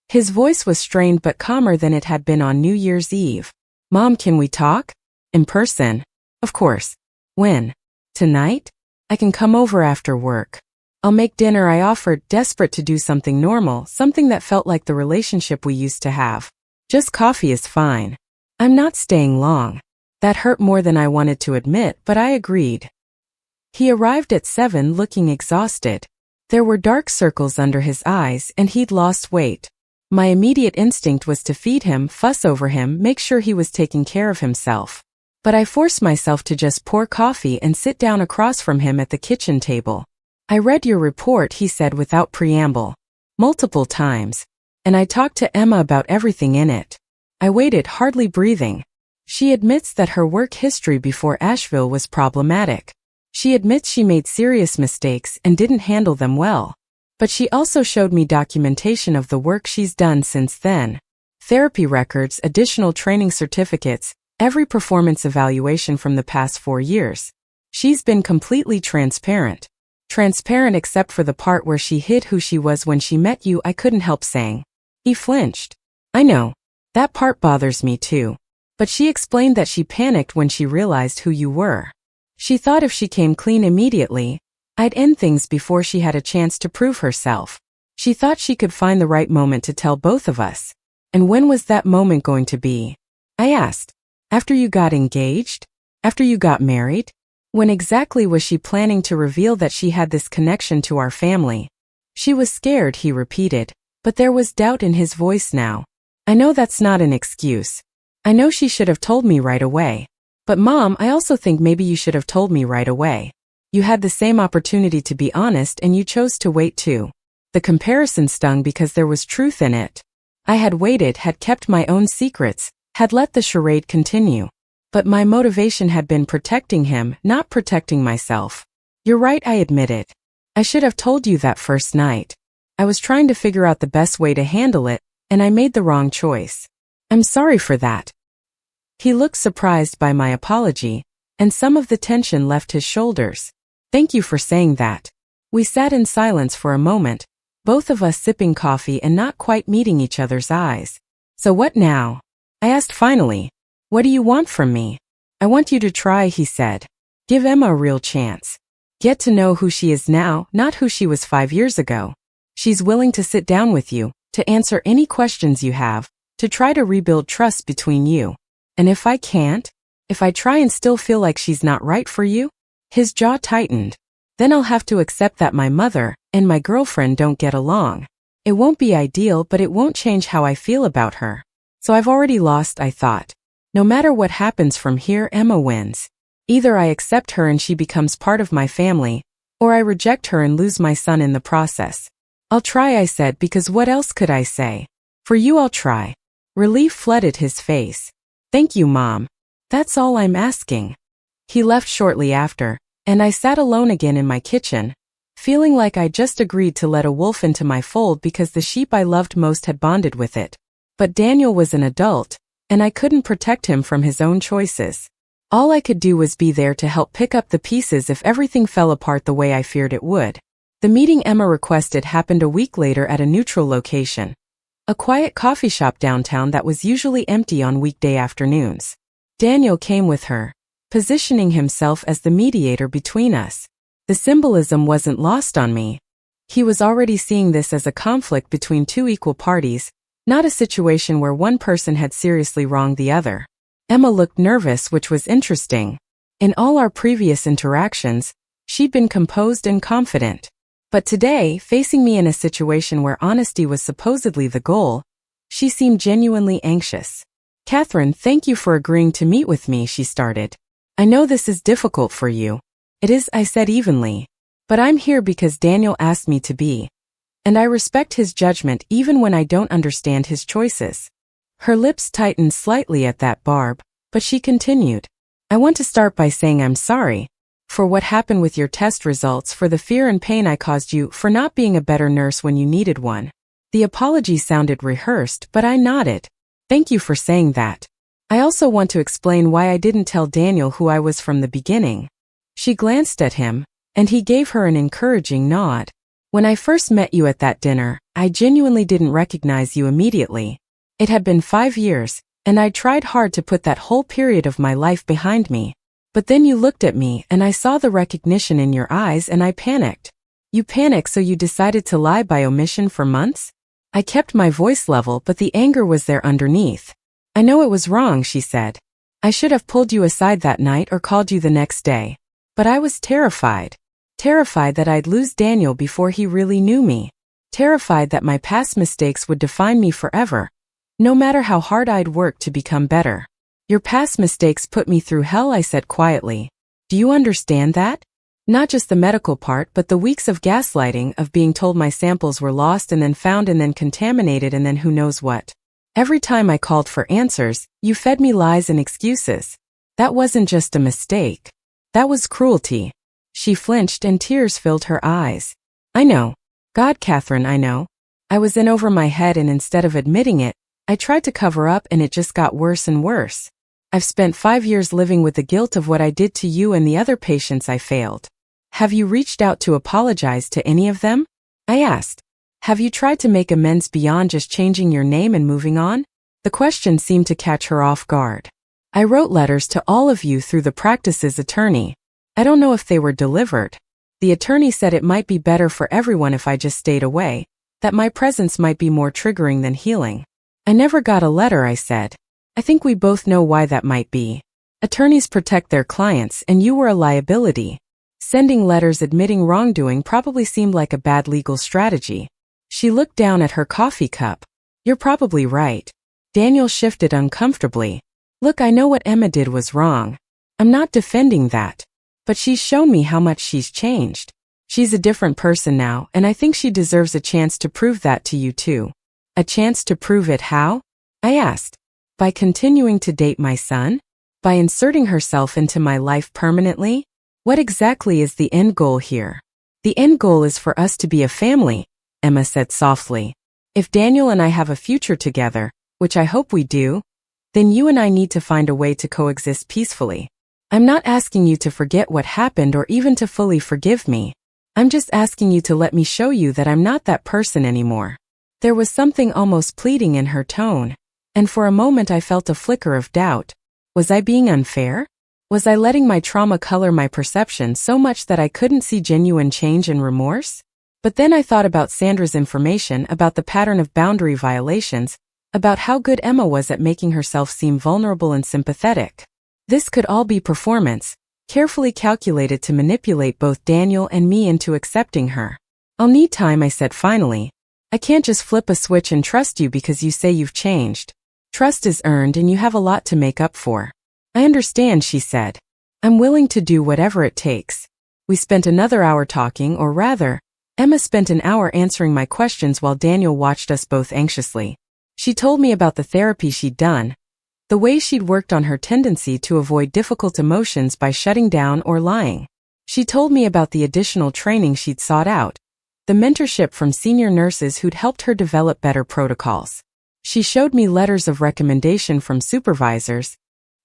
His voice was strained but calmer than it had been on New Year's Eve. Mom, can we talk? In person? Of course. When? Tonight? I can come over after work. I'll make dinner, I offered, desperate to do something normal, something that felt like the relationship we used to have. Just coffee is fine. I'm not staying long. That hurt more than I wanted to admit, but I agreed. He arrived at 7 looking exhausted. There were dark circles under his eyes and he'd lost weight. My immediate instinct was to feed him, fuss over him, make sure he was taking care of himself. But I forced myself to just pour coffee and sit down across from him at the kitchen table. I read your report, he said without preamble. Multiple times. And I talked to Emma about everything in it. I waited, hardly breathing. She admits that her work history before Asheville was problematic. She admits she made serious mistakes and didn't handle them well. But she also showed me documentation of the work she's done since then. Therapy records, additional training certificates, every performance evaluation from the past 4 years. She's been completely transparent. Transparent except for the part where she hid who she was when she met you, I couldn't help saying. He flinched. I know. That part bothers me too. But she explained that she panicked when she realized who you were. She thought if she came clean immediately, I'd end things before she had a chance to prove herself. She thought she could find the right moment to tell both of us. And when was that moment going to be? I asked. After you got engaged? After you got married? When exactly was she planning to reveal that she had this connection to our family? She was scared, he repeated, but there was doubt in his voice now. I know that's not an excuse. I know she should have told me right away. But Mom, I also think maybe you should have told me right away. You had the same opportunity to be honest and you chose to wait too. The comparison stung because there was truth in it. I had waited, had kept my own secrets, had let the charade continue. But my motivation had been protecting him, not protecting myself. You're right, I admit it. I should have told you that first night. I was trying to figure out the best way to handle it, and I made the wrong choice. I'm sorry for that. He looked surprised by my apology, and some of the tension left his shoulders. Thank you for saying that. We sat in silence for a moment, both of us sipping coffee and not quite meeting each other's eyes. So what now? I asked finally. What do you want from me? I want you to try, he said. Give Emma a real chance. Get to know who she is now, not who she was 5 years ago. She's willing to sit down with you, to answer any questions you have, to try to rebuild trust between you. And if I can't? If I try and still feel like she's not right for you? His jaw tightened. Then I'll have to accept that my mother and my girlfriend don't get along. It won't be ideal, but it won't change how I feel about her. So I've already lost, I thought. No matter what happens from here, Emma wins. Either I accept her and she becomes part of my family, or I reject her and lose my son in the process. I'll try, I said, because what else could I say? For you, I'll try. Relief flooded his face. Thank you, Mom. That's all I'm asking. He left shortly after, and I sat alone again in my kitchen, feeling like I just agreed to let a wolf into my fold because the sheep I loved most had bonded with it. But Daniel was an adult, and I couldn't protect him from his own choices. All I could do was be there to help pick up the pieces if everything fell apart the way I feared it would. The meeting Emma requested happened a week later at a neutral location, a quiet coffee shop downtown that was usually empty on weekday afternoons. Daniel came with her, positioning himself as the mediator between us. The symbolism wasn't lost on me. He was already seeing this as a conflict between two equal parties, not a situation where one person had seriously wronged the other. Emma looked nervous, which was interesting. In all our previous interactions, she'd been composed and confident. But today, facing me in a situation where honesty was supposedly the goal, she seemed genuinely anxious. Catherine, thank you for agreeing to meet with me, she started. I know this is difficult for you. It is, I said evenly. But I'm here because Daniel asked me to be. And I respect his judgment even when I don't understand his choices. Her lips tightened slightly at that, Barb, but she continued. I want to start by saying I'm sorry for what happened with your test results, for the fear and pain I caused you, for not being a better nurse when you needed one. The apology sounded rehearsed, but I nodded. Thank you for saying that. I also want to explain why I didn't tell Daniel who I was from the beginning. She glanced at him, and he gave her an encouraging nod. When I first met you at that dinner, I genuinely didn't recognize you immediately. It had been 5 years, and I tried hard to put that whole period of my life behind me. But then you looked at me and I saw the recognition in your eyes and I panicked. You panicked, so you decided to lie by omission for months? I kept my voice level, but the anger was there underneath. I know it was wrong, she said. I should have pulled you aside that night or called you the next day. But I was terrified. Terrified that I'd lose Daniel before he really knew me. Terrified that my past mistakes would define me forever, no matter how hard I'd worked to become better. Your past mistakes put me through hell, I said quietly. Do you understand that? Not just the medical part, but the weeks of gaslighting, of being told my samples were lost and then found and then contaminated and then who knows what. Every time I called for answers, you fed me lies and excuses. That wasn't just a mistake. That was cruelty. She flinched and tears filled her eyes. I know. God, Catherine, I know. I was in over my head, and instead of admitting it, I tried to cover up, and it just got worse and worse. I've spent 5 years living with the guilt of what I did to you and the other patients I failed. Have you reached out to apologize to any of them? I asked. Have you tried to make amends beyond just changing your name and moving on? The question seemed to catch her off guard. I wrote letters to all of you through the practice's attorney. I don't know if they were delivered. The attorney said it might be better for everyone if I just stayed away, that my presence might be more triggering than healing. I never got a letter, I said. I think we both know why that might be. Attorneys protect their clients, and you were a liability. Sending letters admitting wrongdoing probably seemed like a bad legal strategy. She looked down at her coffee cup. You're probably right. Daniel shifted uncomfortably. Look, I know what Emma did was wrong. I'm not defending that. But she's shown me how much she's changed. She's a different person now, and I think she deserves a chance to prove that to you too. A chance to prove it how? I asked. By continuing to date my son? By inserting herself into my life permanently? What exactly is the end goal here? The end goal is for us to be a family, Emma said softly. If Daniel and I have a future together, which I hope we do, then you and I need to find a way to coexist peacefully. I'm not asking you to forget what happened or even to fully forgive me. I'm just asking you to let me show you that I'm not that person anymore. There was something almost pleading in her tone, and for a moment I felt a flicker of doubt. Was I being unfair? Was I letting my trauma color my perception so much that I couldn't see genuine change and remorse? But then I thought about Sandra's information about the pattern of boundary violations, about how good Emma was at making herself seem vulnerable and sympathetic. This could all be performance, carefully calculated to manipulate both Daniel and me into accepting her. I'll need time, I said finally. I can't just flip a switch and trust you because you say you've changed. Trust is earned and you have a lot to make up for. I understand, she said. I'm willing to do whatever it takes. We spent another hour talking, or rather, Emma spent an hour answering my questions while Daniel watched us both anxiously. She told me about the therapy she'd done, the way she'd worked on her tendency to avoid difficult emotions by shutting down or lying. She told me about the additional training she'd sought out, the mentorship from senior nurses who'd helped her develop better protocols. She showed me letters of recommendation from supervisors,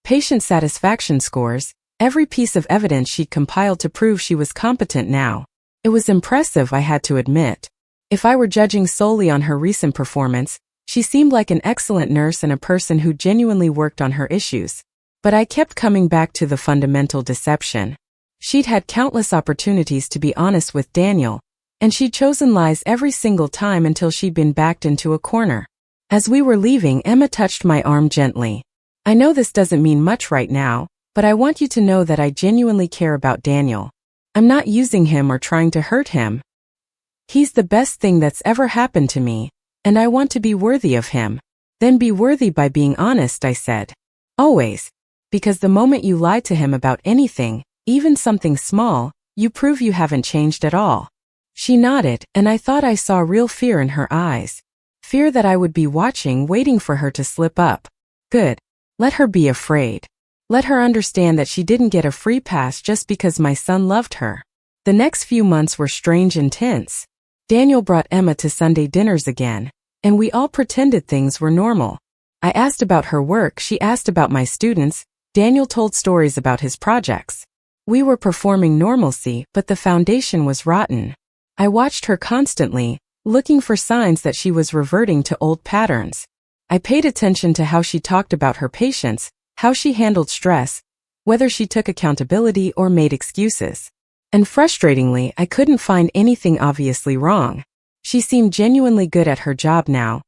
patient satisfaction scores, every piece of evidence she'd compiled to prove she was competent now. It was impressive, I had to admit. If I were judging solely on her recent performance, she seemed like an excellent nurse and a person who genuinely worked on her issues. But I kept coming back to the fundamental deception. She'd had countless opportunities to be honest with Daniel, and she'd chosen lies every single time until she'd been backed into a corner. As we were leaving, Emma touched my arm gently. I know this doesn't mean much right now, but I want you to know that I genuinely care about Daniel. I'm not using him or trying to hurt him. He's the best thing that's ever happened to me, and I want to be worthy of him. Then be worthy by being honest, I said. Always. Because the moment you lie to him about anything, even something small, you prove you haven't changed at all. She nodded, and I thought I saw real fear in her eyes. Fear that I would be watching, waiting for her to slip up. Good. Let her be afraid. Let her understand that she didn't get a free pass just because my son loved her. The next few months were strange and tense. Daniel brought Emma to Sunday dinners again, and we all pretended things were normal. I asked about her work, she asked about my students, Daniel told stories about his projects. We were performing normalcy, but the foundation was rotten. I watched her constantly, looking for signs that she was reverting to old patterns. I paid attention to how she talked about her patients, how she handled stress, whether she took accountability or made excuses. And frustratingly, I couldn't find anything obviously wrong. She seemed genuinely good at her job now,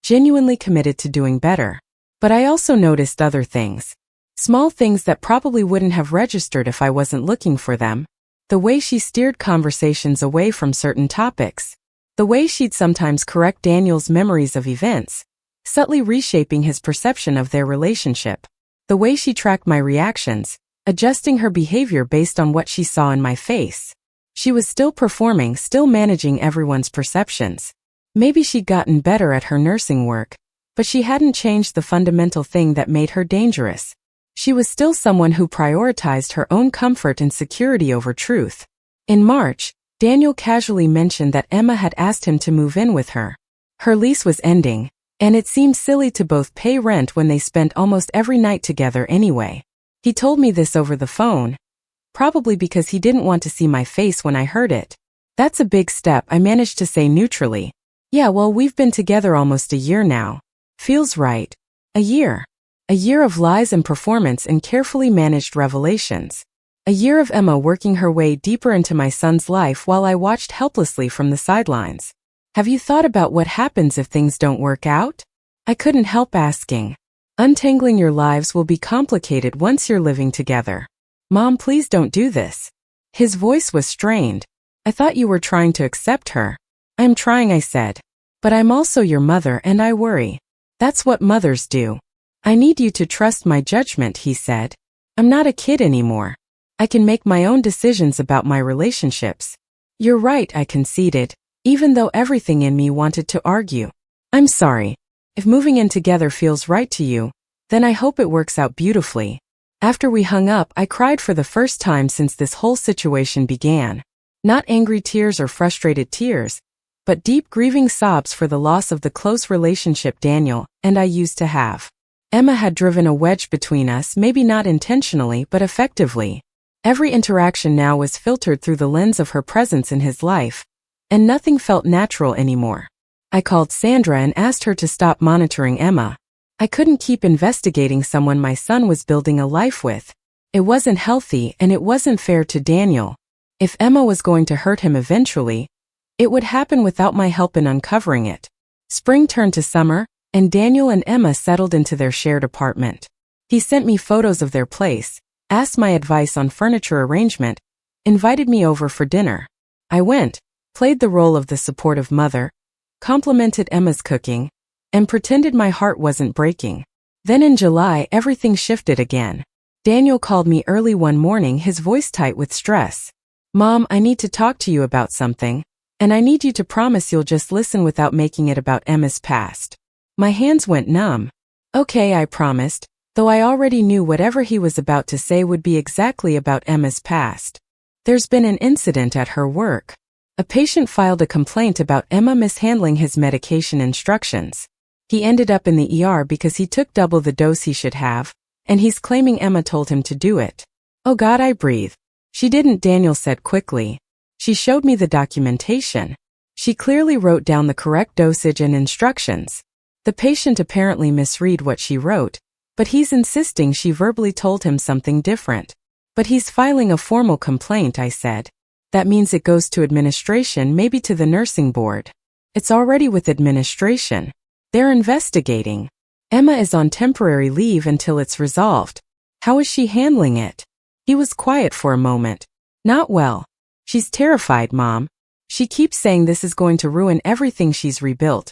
genuinely committed to doing better. But I also noticed other things. Small things that probably wouldn't have registered if I wasn't looking for them. The way she steered conversations away from certain topics. The way she'd sometimes correct Daniel's memories of events, subtly reshaping his perception of their relationship. The way she tracked my reactions, adjusting her behavior based on what she saw in my face. She was still performing, still managing everyone's perceptions. Maybe she'd gotten better at her nursing work, but she hadn't changed the fundamental thing that made her dangerous. She was still someone who prioritized her own comfort and security over truth. In March, Daniel casually mentioned that Emma had asked him to move in with her. Her lease was ending, and it seemed silly to both pay rent when they spent almost every night together anyway. He told me this over the phone, probably because he didn't want to see my face when I heard it. That's a big step, I managed to say neutrally. Yeah, well, we've been together almost a year now. Feels right. A year. A year of lies and performance and carefully managed revelations. A year of Emma working her way deeper into my son's life while I watched helplessly from the sidelines. Have you thought about what happens if things don't work out? I couldn't help asking. Untangling your lives will be complicated once you're living together. Mom, please don't do this. His voice was strained. I thought you were trying to accept her. I'm trying, I said. But I'm also your mother and I worry. That's what mothers do. I need you to trust my judgment, he said. I'm not a kid anymore. I can make my own decisions about my relationships. You're right, I conceded, even though everything in me wanted to argue. I'm sorry. If moving in together feels right to you, then I hope it works out beautifully. After we hung up, I cried for the first time since this whole situation began. Not angry tears or frustrated tears, but deep grieving sobs for the loss of the close relationship Daniel and I used to have. Emma had driven a wedge between us, maybe not intentionally, but effectively. Every interaction now was filtered through the lens of her presence in his life, and nothing felt natural anymore. I called Sandra and asked her to stop monitoring Emma. I couldn't keep investigating someone my son was building a life with. It wasn't healthy and it wasn't fair to Daniel. If Emma was going to hurt him eventually, it would happen without my help in uncovering it. Spring turned to summer, and Daniel and Emma settled into their shared apartment. He sent me photos of their place, asked my advice on furniture arrangement, invited me over for dinner. I went, played the role of the supportive mother, complimented Emma's cooking, and pretended my heart wasn't breaking. Then in July, everything shifted again. Daniel called me early one morning, his voice tight with stress. "Mom, I need to talk to you about something, and I need you to promise you'll just listen without making it about Emma's past." My hands went numb. Okay, I promised, though I already knew whatever he was about to say would be exactly about Emma's past. "There's been an incident at her work. A patient filed a complaint about Emma mishandling his medication instructions. He ended up in the ER because he took double the dose he should have, and he's claiming Emma told him to do it." "Oh God," I breathed. "She didn't," Daniel said quickly. "She showed me the documentation. She clearly wrote down the correct dosage and instructions. The patient apparently misread what she wrote, but he's insisting she verbally told him something different." "But he's filing a formal complaint," I said. "That means it goes to administration, maybe to the nursing board." "It's already with administration. They're investigating. Emma is on temporary leave until it's resolved." "How is she handling it?" He was quiet for a moment. "Not well. She's terrified, Mom. She keeps saying this is going to ruin everything she's rebuilt,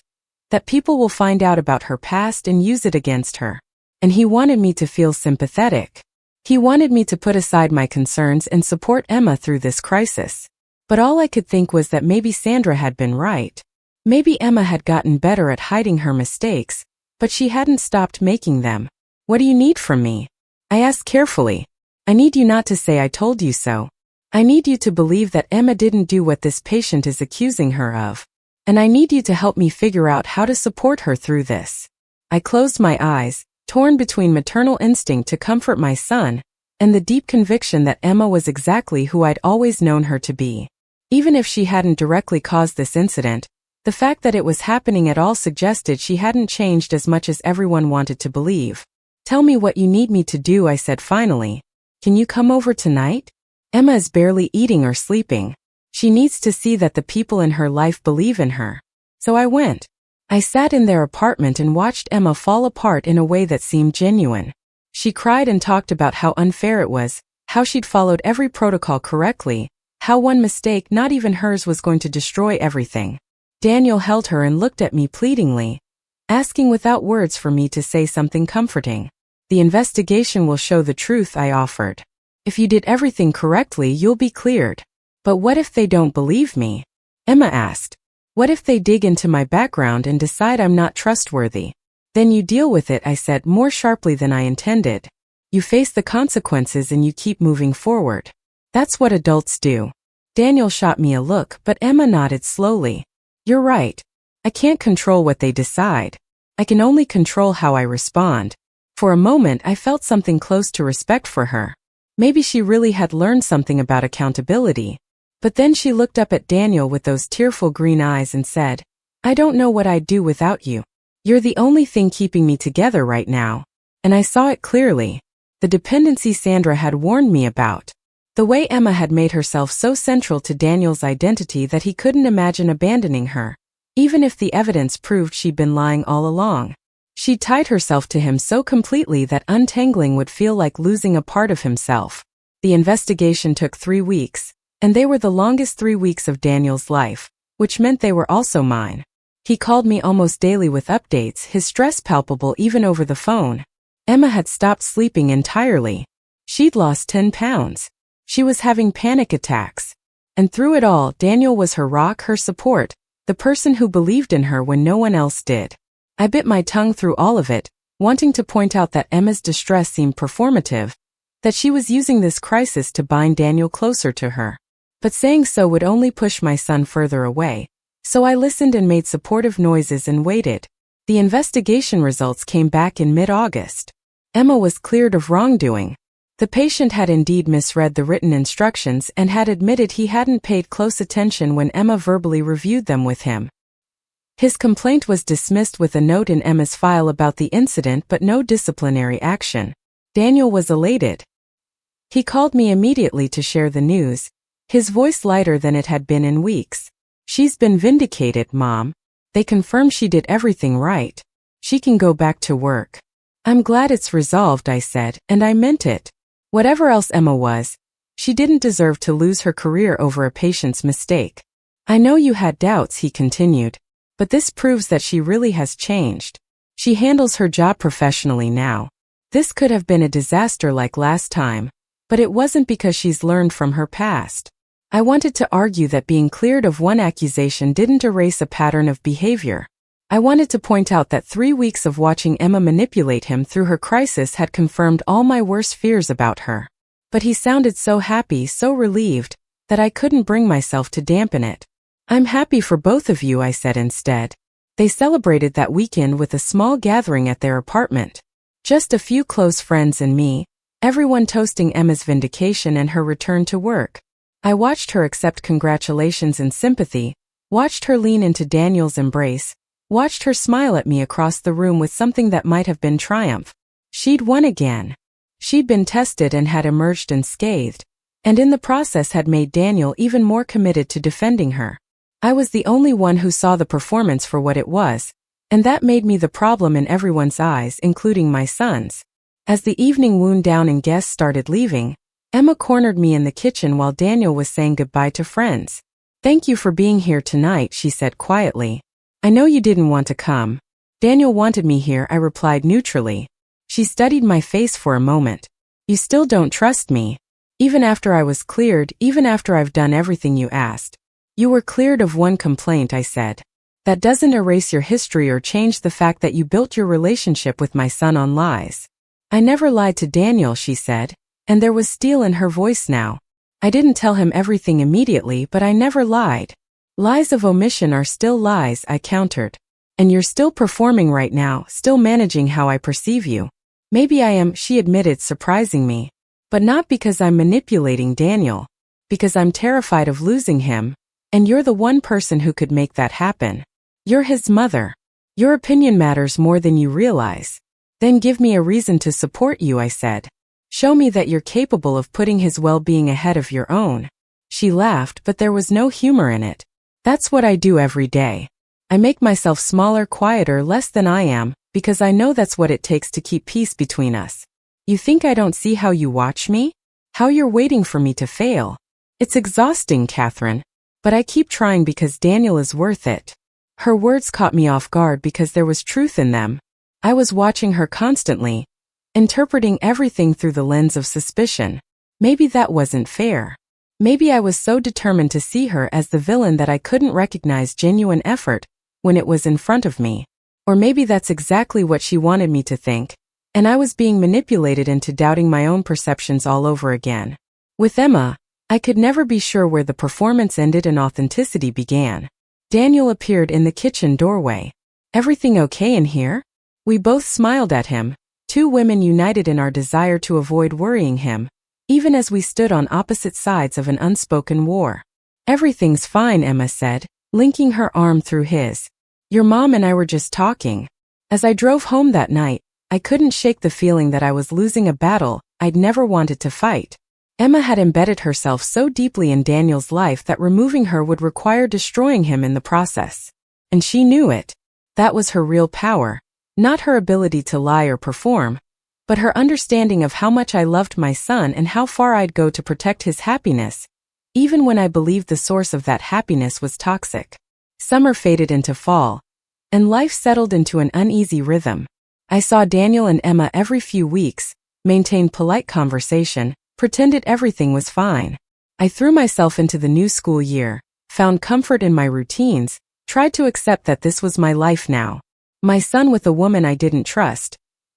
that people will find out about her past and use it against her." And he wanted me to feel sympathetic. He wanted me to put aside my concerns and support Emma through this crisis. But all I could think was that maybe Sandra had been right. Maybe Emma had gotten better at hiding her mistakes, but she hadn't stopped making them. "What do you need from me?" I asked carefully. "I need you not to say I told you so. I need you to believe that Emma didn't do what this patient is accusing her of. And I need you to help me figure out how to support her through this." I closed my eyes, torn between maternal instinct to comfort my son and the deep conviction that Emma was exactly who I'd always known her to be. Even if she hadn't directly caused this incident, the fact that it was happening at all suggested she hadn't changed as much as everyone wanted to believe. "Tell me what you need me to do," I said finally. "Can you come over tonight? Emma is barely eating or sleeping. She needs to see that the people in her life believe in her." So I went. I sat in their apartment and watched Emma fall apart in a way that seemed genuine. She cried and talked about how unfair it was, how she'd followed every protocol correctly, how one mistake, not even hers, was going to destroy everything. Daniel held her and looked at me pleadingly, asking without words for me to say something comforting. "The investigation will show the truth," I offered. "If you did everything correctly, you'll be cleared." "But what if they don't believe me?" Emma asked. "What if they dig into my background and decide I'm not trustworthy?" "Then you deal with it," I said more sharply than I intended. "You face the consequences and you keep moving forward. That's what adults do." Daniel shot me a look, but Emma nodded slowly. "You're right. I can't control what they decide. I can only control how I respond." For a moment I felt something close to respect for her. Maybe she really had learned something about accountability. But then she looked up at Daniel with those tearful green eyes and said, "I don't know what I'd do without you. You're the only thing keeping me together right now." And I saw it clearly. The dependency Sandra had warned me about. The way Emma had made herself so central to Daniel's identity that he couldn't imagine abandoning her, even if the evidence proved she'd been lying all along. She'd tied herself to him so completely that untangling would feel like losing a part of himself. The investigation took 3 weeks, and they were the longest 3 weeks of Daniel's life, which meant they were also mine. He called me almost daily with updates, his stress palpable even over the phone. Emma had stopped sleeping entirely. She'd lost 10 pounds. She was having panic attacks. And through it all, Daniel was her rock, her support, the person who believed in her when no one else did. I bit my tongue through all of it, wanting to point out that Emma's distress seemed performative, that she was using this crisis to bind Daniel closer to her. But saying so would only push my son further away, so I listened and made supportive noises and waited. The investigation results came back in mid-August. Emma was cleared of wrongdoing. The patient had indeed misread the written instructions and had admitted he hadn't paid close attention when Emma verbally reviewed them with him. His complaint was dismissed with a note in Emma's file about the incident but no disciplinary action. Daniel was elated. He called me immediately to share the news, his voice lighter than it had been in weeks. She's been vindicated, Mom. They confirmed she did everything right. She can go back to work. I'm glad it's resolved, I said, and I meant it. Whatever else Emma was, she didn't deserve to lose her career over a patient's mistake. I know you had doubts, he continued, but this proves that she really has changed. She handles her job professionally now. This could have been a disaster like last time, but it wasn't because she's learned from her past. I wanted to argue that being cleared of one accusation didn't erase a pattern of behavior. I wanted to point out that 3 weeks of watching Emma manipulate him through her crisis had confirmed all my worst fears about her. But he sounded so happy, so relieved, that I couldn't bring myself to dampen it. I'm happy for both of you, I said instead. They celebrated that weekend with a small gathering at their apartment. Just a few close friends and me, everyone toasting Emma's vindication and her return to work. I watched her accept congratulations and sympathy, watched her lean into Daniel's embrace, watched her smile at me across the room with something that might have been triumph. She'd won again. She'd been tested and had emerged unscathed, and in the process had made Daniel even more committed to defending her. I was the only one who saw the performance for what it was, and that made me the problem in everyone's eyes, including my son's. As the evening wound down and guests started leaving, Emma cornered me in the kitchen while Daniel was saying goodbye to friends. Thank you for being here tonight, she said quietly. I know you didn't want to come. Daniel wanted me here, I replied neutrally. She studied my face for a moment. You still don't trust me. Even after I was cleared, even after I've done everything you asked. You were cleared of one complaint, I said. That doesn't erase your history or change the fact that you built your relationship with my son on lies. I never lied to Daniel, she said, and there was steel in her voice now. I didn't tell him everything immediately, but I never lied. Lies of omission are still lies, I countered. And you're still performing right now, still managing how I perceive you. Maybe I am, she admitted, surprising me. But not because I'm manipulating Daniel. Because I'm terrified of losing him. And you're the one person who could make that happen. You're his mother. Your opinion matters more than you realize. Then give me a reason to support you, I said. Show me that you're capable of putting his well-being ahead of your own. She laughed, but there was no humor in it. That's what I do every day. I make myself smaller, quieter, less than I am, because I know that's what it takes to keep peace between us. You think I don't see how you watch me? How you're waiting for me to fail? It's exhausting, Catherine. But I keep trying because Daniel is worth it. Her words caught me off guard because there was truth in them. I was watching her constantly, interpreting everything through the lens of suspicion. Maybe that wasn't fair. Maybe I was so determined to see her as the villain that I couldn't recognize genuine effort when it was in front of me. Or maybe that's exactly what she wanted me to think, and I was being manipulated into doubting my own perceptions all over again. With Emma, I could never be sure where the performance ended and authenticity began. Daniel appeared in the kitchen doorway. Everything okay in here? We both smiled at him, two women united in our desire to avoid worrying him, even as we stood on opposite sides of an unspoken war. Everything's fine, Emma said, linking her arm through his. Your mom and I were just talking. As I drove home that night, I couldn't shake the feeling that I was losing a battle I'd never wanted to fight. Emma had embedded herself so deeply in Daniel's life that removing her would require destroying him in the process. And she knew it. That was her real power, not her ability to lie or perform, but her understanding of how much I loved my son and how far I'd go to protect his happiness, even when I believed the source of that happiness was toxic. Summer faded into fall, and life settled into an uneasy rhythm. I saw Daniel and Emma every few weeks, maintained polite conversation, pretended everything was fine. I threw myself into the new school year, found comfort in my routines, tried to accept that this was my life now. My son with a woman I didn't trust.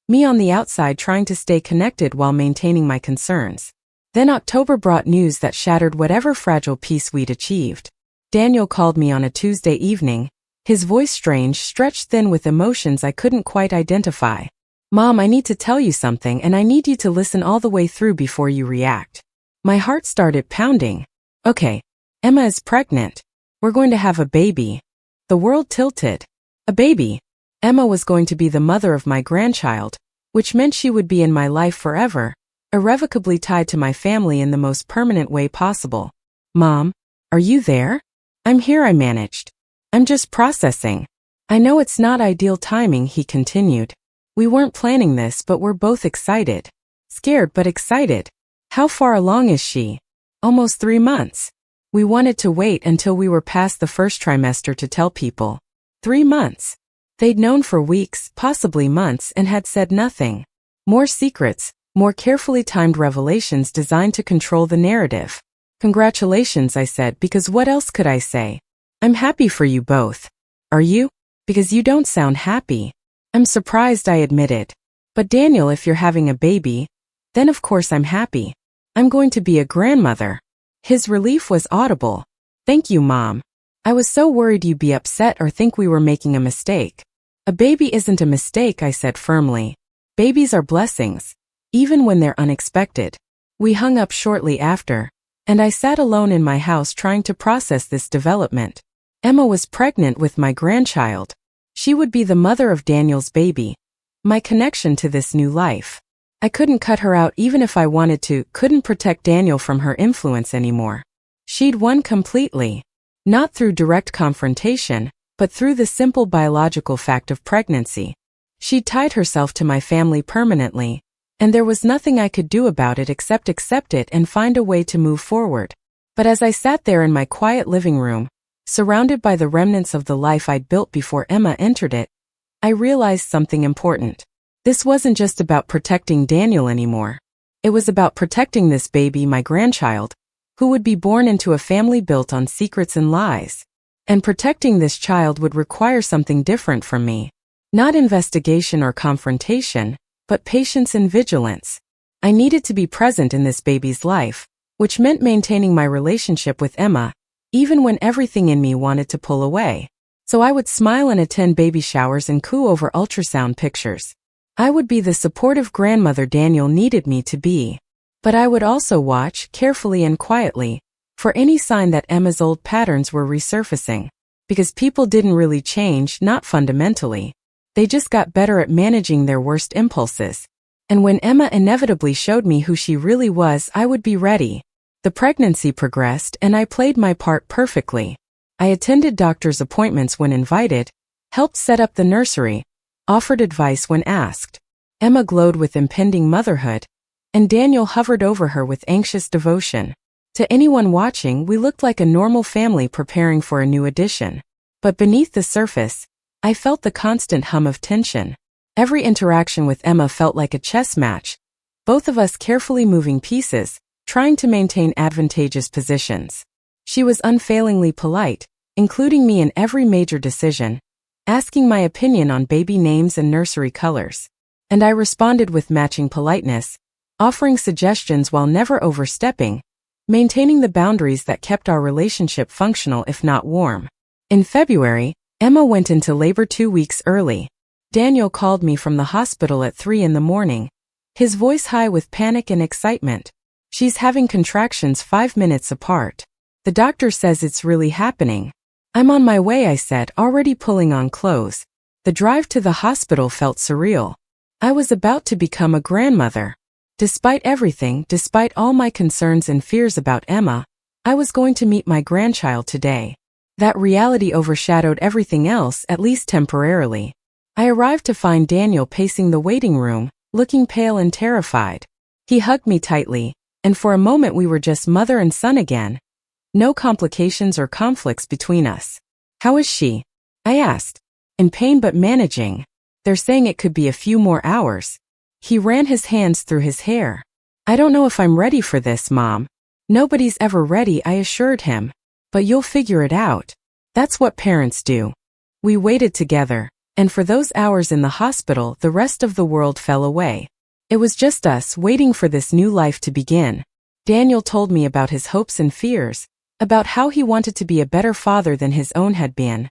Me on the outside trying to stay connected while maintaining my concerns. Then October brought news that shattered whatever fragile peace we'd achieved. Daniel called me on a Tuesday evening, his voice strange, stretched thin with emotions I couldn't quite identify. Mom, I need to tell you something and I need you to listen all the way through before you react. My heart started pounding. Okay, Emma is pregnant. We're going to have a baby. The world tilted. A baby. Emma was going to be the mother of my grandchild, which meant she would be in my life forever, irrevocably tied to my family in the most permanent way possible. Mom, are you there? I'm here, I managed. I'm just processing. I know it's not ideal timing, he continued. We weren't planning this, but we're both excited. Scared but excited. How far along is she? Almost 3 months. We wanted to wait until we were past the first trimester to tell people. 3 months. They'd known for weeks, possibly months, and had said nothing. More secrets, more carefully timed revelations designed to control the narrative. Congratulations, I said, because what else could I say? I'm happy for you both. Are you? Because you don't sound happy. I'm surprised, I admitted. But Daniel, if you're having a baby, then of course I'm happy. I'm going to be a grandmother. His relief was audible. Thank you, Mom. I was so worried you'd be upset or think we were making a mistake. A baby isn't a mistake, I said firmly. Babies are blessings, even when they're unexpected. We hung up shortly after, and I sat alone in my house trying to process this development. Emma was pregnant with my grandchild. She would be the mother of Daniel's baby. My connection to this new life. I couldn't cut her out even if I wanted to, couldn't protect Daniel from her influence anymore. She'd won completely. Not through direct confrontation, but through the simple biological fact of pregnancy. She'd tied herself to my family permanently, and there was nothing I could do about it except accept it and find a way to move forward. But as I sat there in my quiet living room, surrounded by the remnants of the life I'd built before Emma entered it, I realized something important. This wasn't just about protecting Daniel anymore. It was about protecting this baby, my grandchild, who would be born into a family built on secrets and lies. And protecting this child would require something different from me. Not investigation or confrontation, but patience and vigilance. I needed to be present in this baby's life, which meant maintaining my relationship with Emma, even when everything in me wanted to pull away. So I would smile and attend baby showers and coo over ultrasound pictures. I would be the supportive grandmother Daniel needed me to be. But I would also watch, carefully and quietly, for any sign that Emma's old patterns were resurfacing. Because people didn't really change, not fundamentally. They just got better at managing their worst impulses. And when Emma inevitably showed me who she really was, I would be ready. The pregnancy progressed and I played my part perfectly. I attended doctor's appointments when invited, helped set up the nursery, offered advice when asked. Emma glowed with impending motherhood, and Daniel hovered over her with anxious devotion. To anyone watching, we looked like a normal family preparing for a new addition. But beneath the surface, I felt the constant hum of tension. Every interaction with Emma felt like a chess match, both of us carefully moving pieces, trying to maintain advantageous positions. She was unfailingly polite, including me in every major decision, asking my opinion on baby names and nursery colors. And I responded with matching politeness, offering suggestions while never overstepping, maintaining the boundaries that kept our relationship functional if not warm. In February, Emma went into labor 2 weeks early. Daniel called me from the hospital at 3 in the morning, his voice high with panic and excitement. She's having contractions 5 minutes apart. The doctor says it's really happening. I'm on my way, I said, already pulling on clothes. The drive to the hospital felt surreal. I was about to become a grandmother. Despite everything, despite all my concerns and fears about Emma, I was going to meet my grandchild today. That reality overshadowed everything else, at least temporarily. I arrived to find Daniel pacing the waiting room, looking pale and terrified. He hugged me tightly, and for a moment we were just mother and son again. No complications or conflicts between us. How is she? I asked. In pain but managing. They're saying it could be a few more hours. He ran his hands through his hair. I don't know if I'm ready for this, Mom. Nobody's ever ready, I assured him. But you'll figure it out. That's what parents do. We waited together, and for those hours in the hospital, the rest of the world fell away. It was just us waiting for this new life to begin. Daniel told me about his hopes and fears, about how he wanted to be a better father than his own had been,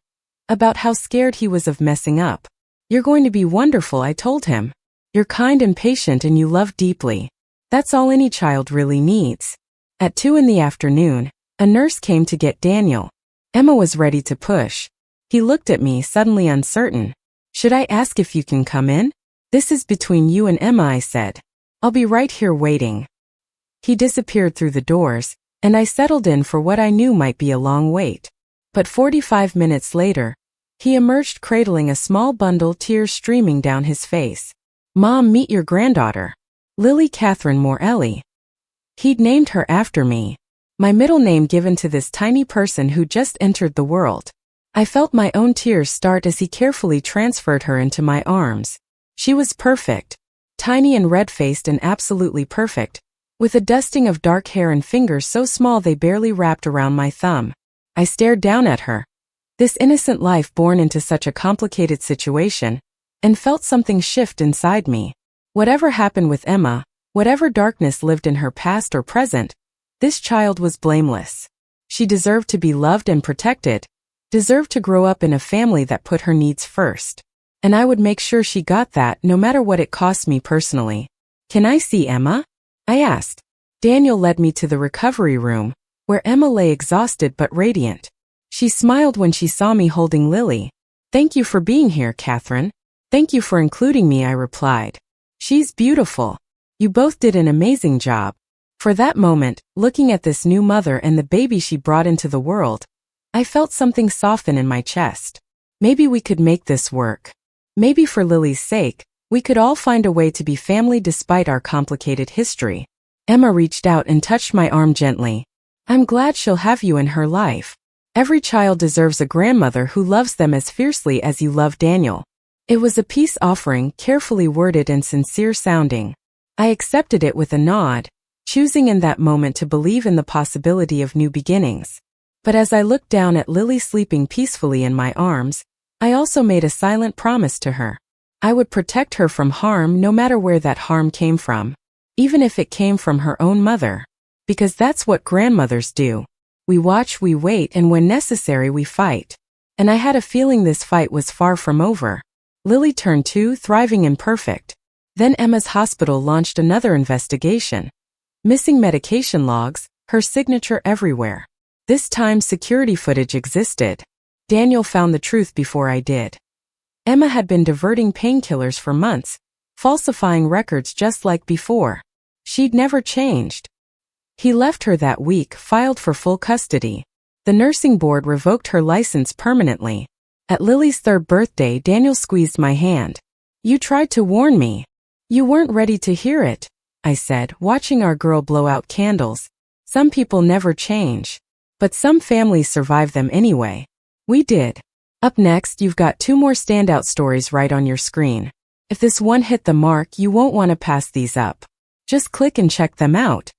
about how scared he was of messing up. You're going to be wonderful, I told him. You're kind and patient and you love deeply. That's all any child really needs. At 2 in the afternoon, a nurse came to get Daniel. Emma was ready to push. He looked at me, suddenly uncertain. Should I ask if you can come in? This is between you and Emma, I said. I'll be right here waiting." He disappeared through the doors, and I settled in for what I knew might be a long wait. But 45 minutes later, he emerged cradling a small bundle, tears streaming down his face. "Mom, meet your granddaughter. Lily Catherine Morelli." He'd named her after me. My middle name given to this tiny person who just entered the world. I felt my own tears start as he carefully transferred her into my arms. She was perfect. Tiny and red-faced and absolutely perfect, with a dusting of dark hair and fingers so small they barely wrapped around my thumb. I stared down at her, this innocent life born into such a complicated situation, and felt something shift inside me. Whatever happened with Emma, whatever darkness lived in her past or present, this child was blameless. She deserved to be loved and protected, deserved to grow up in a family that put her needs first. And I would make sure she got that no matter what it cost me personally. "Can I see Emma?" I asked. Daniel led me to the recovery room, where Emma lay exhausted but radiant. She smiled when she saw me holding Lily. "Thank you for being here, Catherine." "Thank you for including me," I replied. "She's beautiful. You both did an amazing job." For that moment, looking at this new mother and the baby she brought into the world, I felt something soften in my chest. Maybe we could make this work. Maybe for Lily's sake, we could all find a way to be family despite our complicated history. Emma reached out and touched my arm gently. "I'm glad she'll have you in her life. Every child deserves a grandmother who loves them as fiercely as you love Daniel." It was a peace offering, carefully worded and sincere sounding. I accepted it with a nod, choosing in that moment to believe in the possibility of new beginnings. But as I looked down at Lily sleeping peacefully in my arms, I also made a silent promise to her. I would protect her from harm no matter where that harm came from, even if it came from her own mother. Because that's what grandmothers do. We watch, we wait, and when necessary we fight. And I had a feeling this fight was far from over. Lily turned 2, thriving and perfect. Then Emma's hospital launched another investigation. Missing medication logs, her signature everywhere. This time security footage existed. Daniel found the truth before I did. Emma had been diverting painkillers for months, falsifying records just like before. She'd never changed. He left her that week, filed for full custody. The nursing board revoked her license permanently. At Lily's 3rd birthday, Daniel squeezed my hand. "You tried to warn me. You weren't ready to hear it," I said, watching our girl blow out candles. "Some people never change. But some families survive them anyway. We did." Up next, you've got 2 more standout stories right on your screen. If this one hit the mark, you won't want to pass these up. Just click and check them out.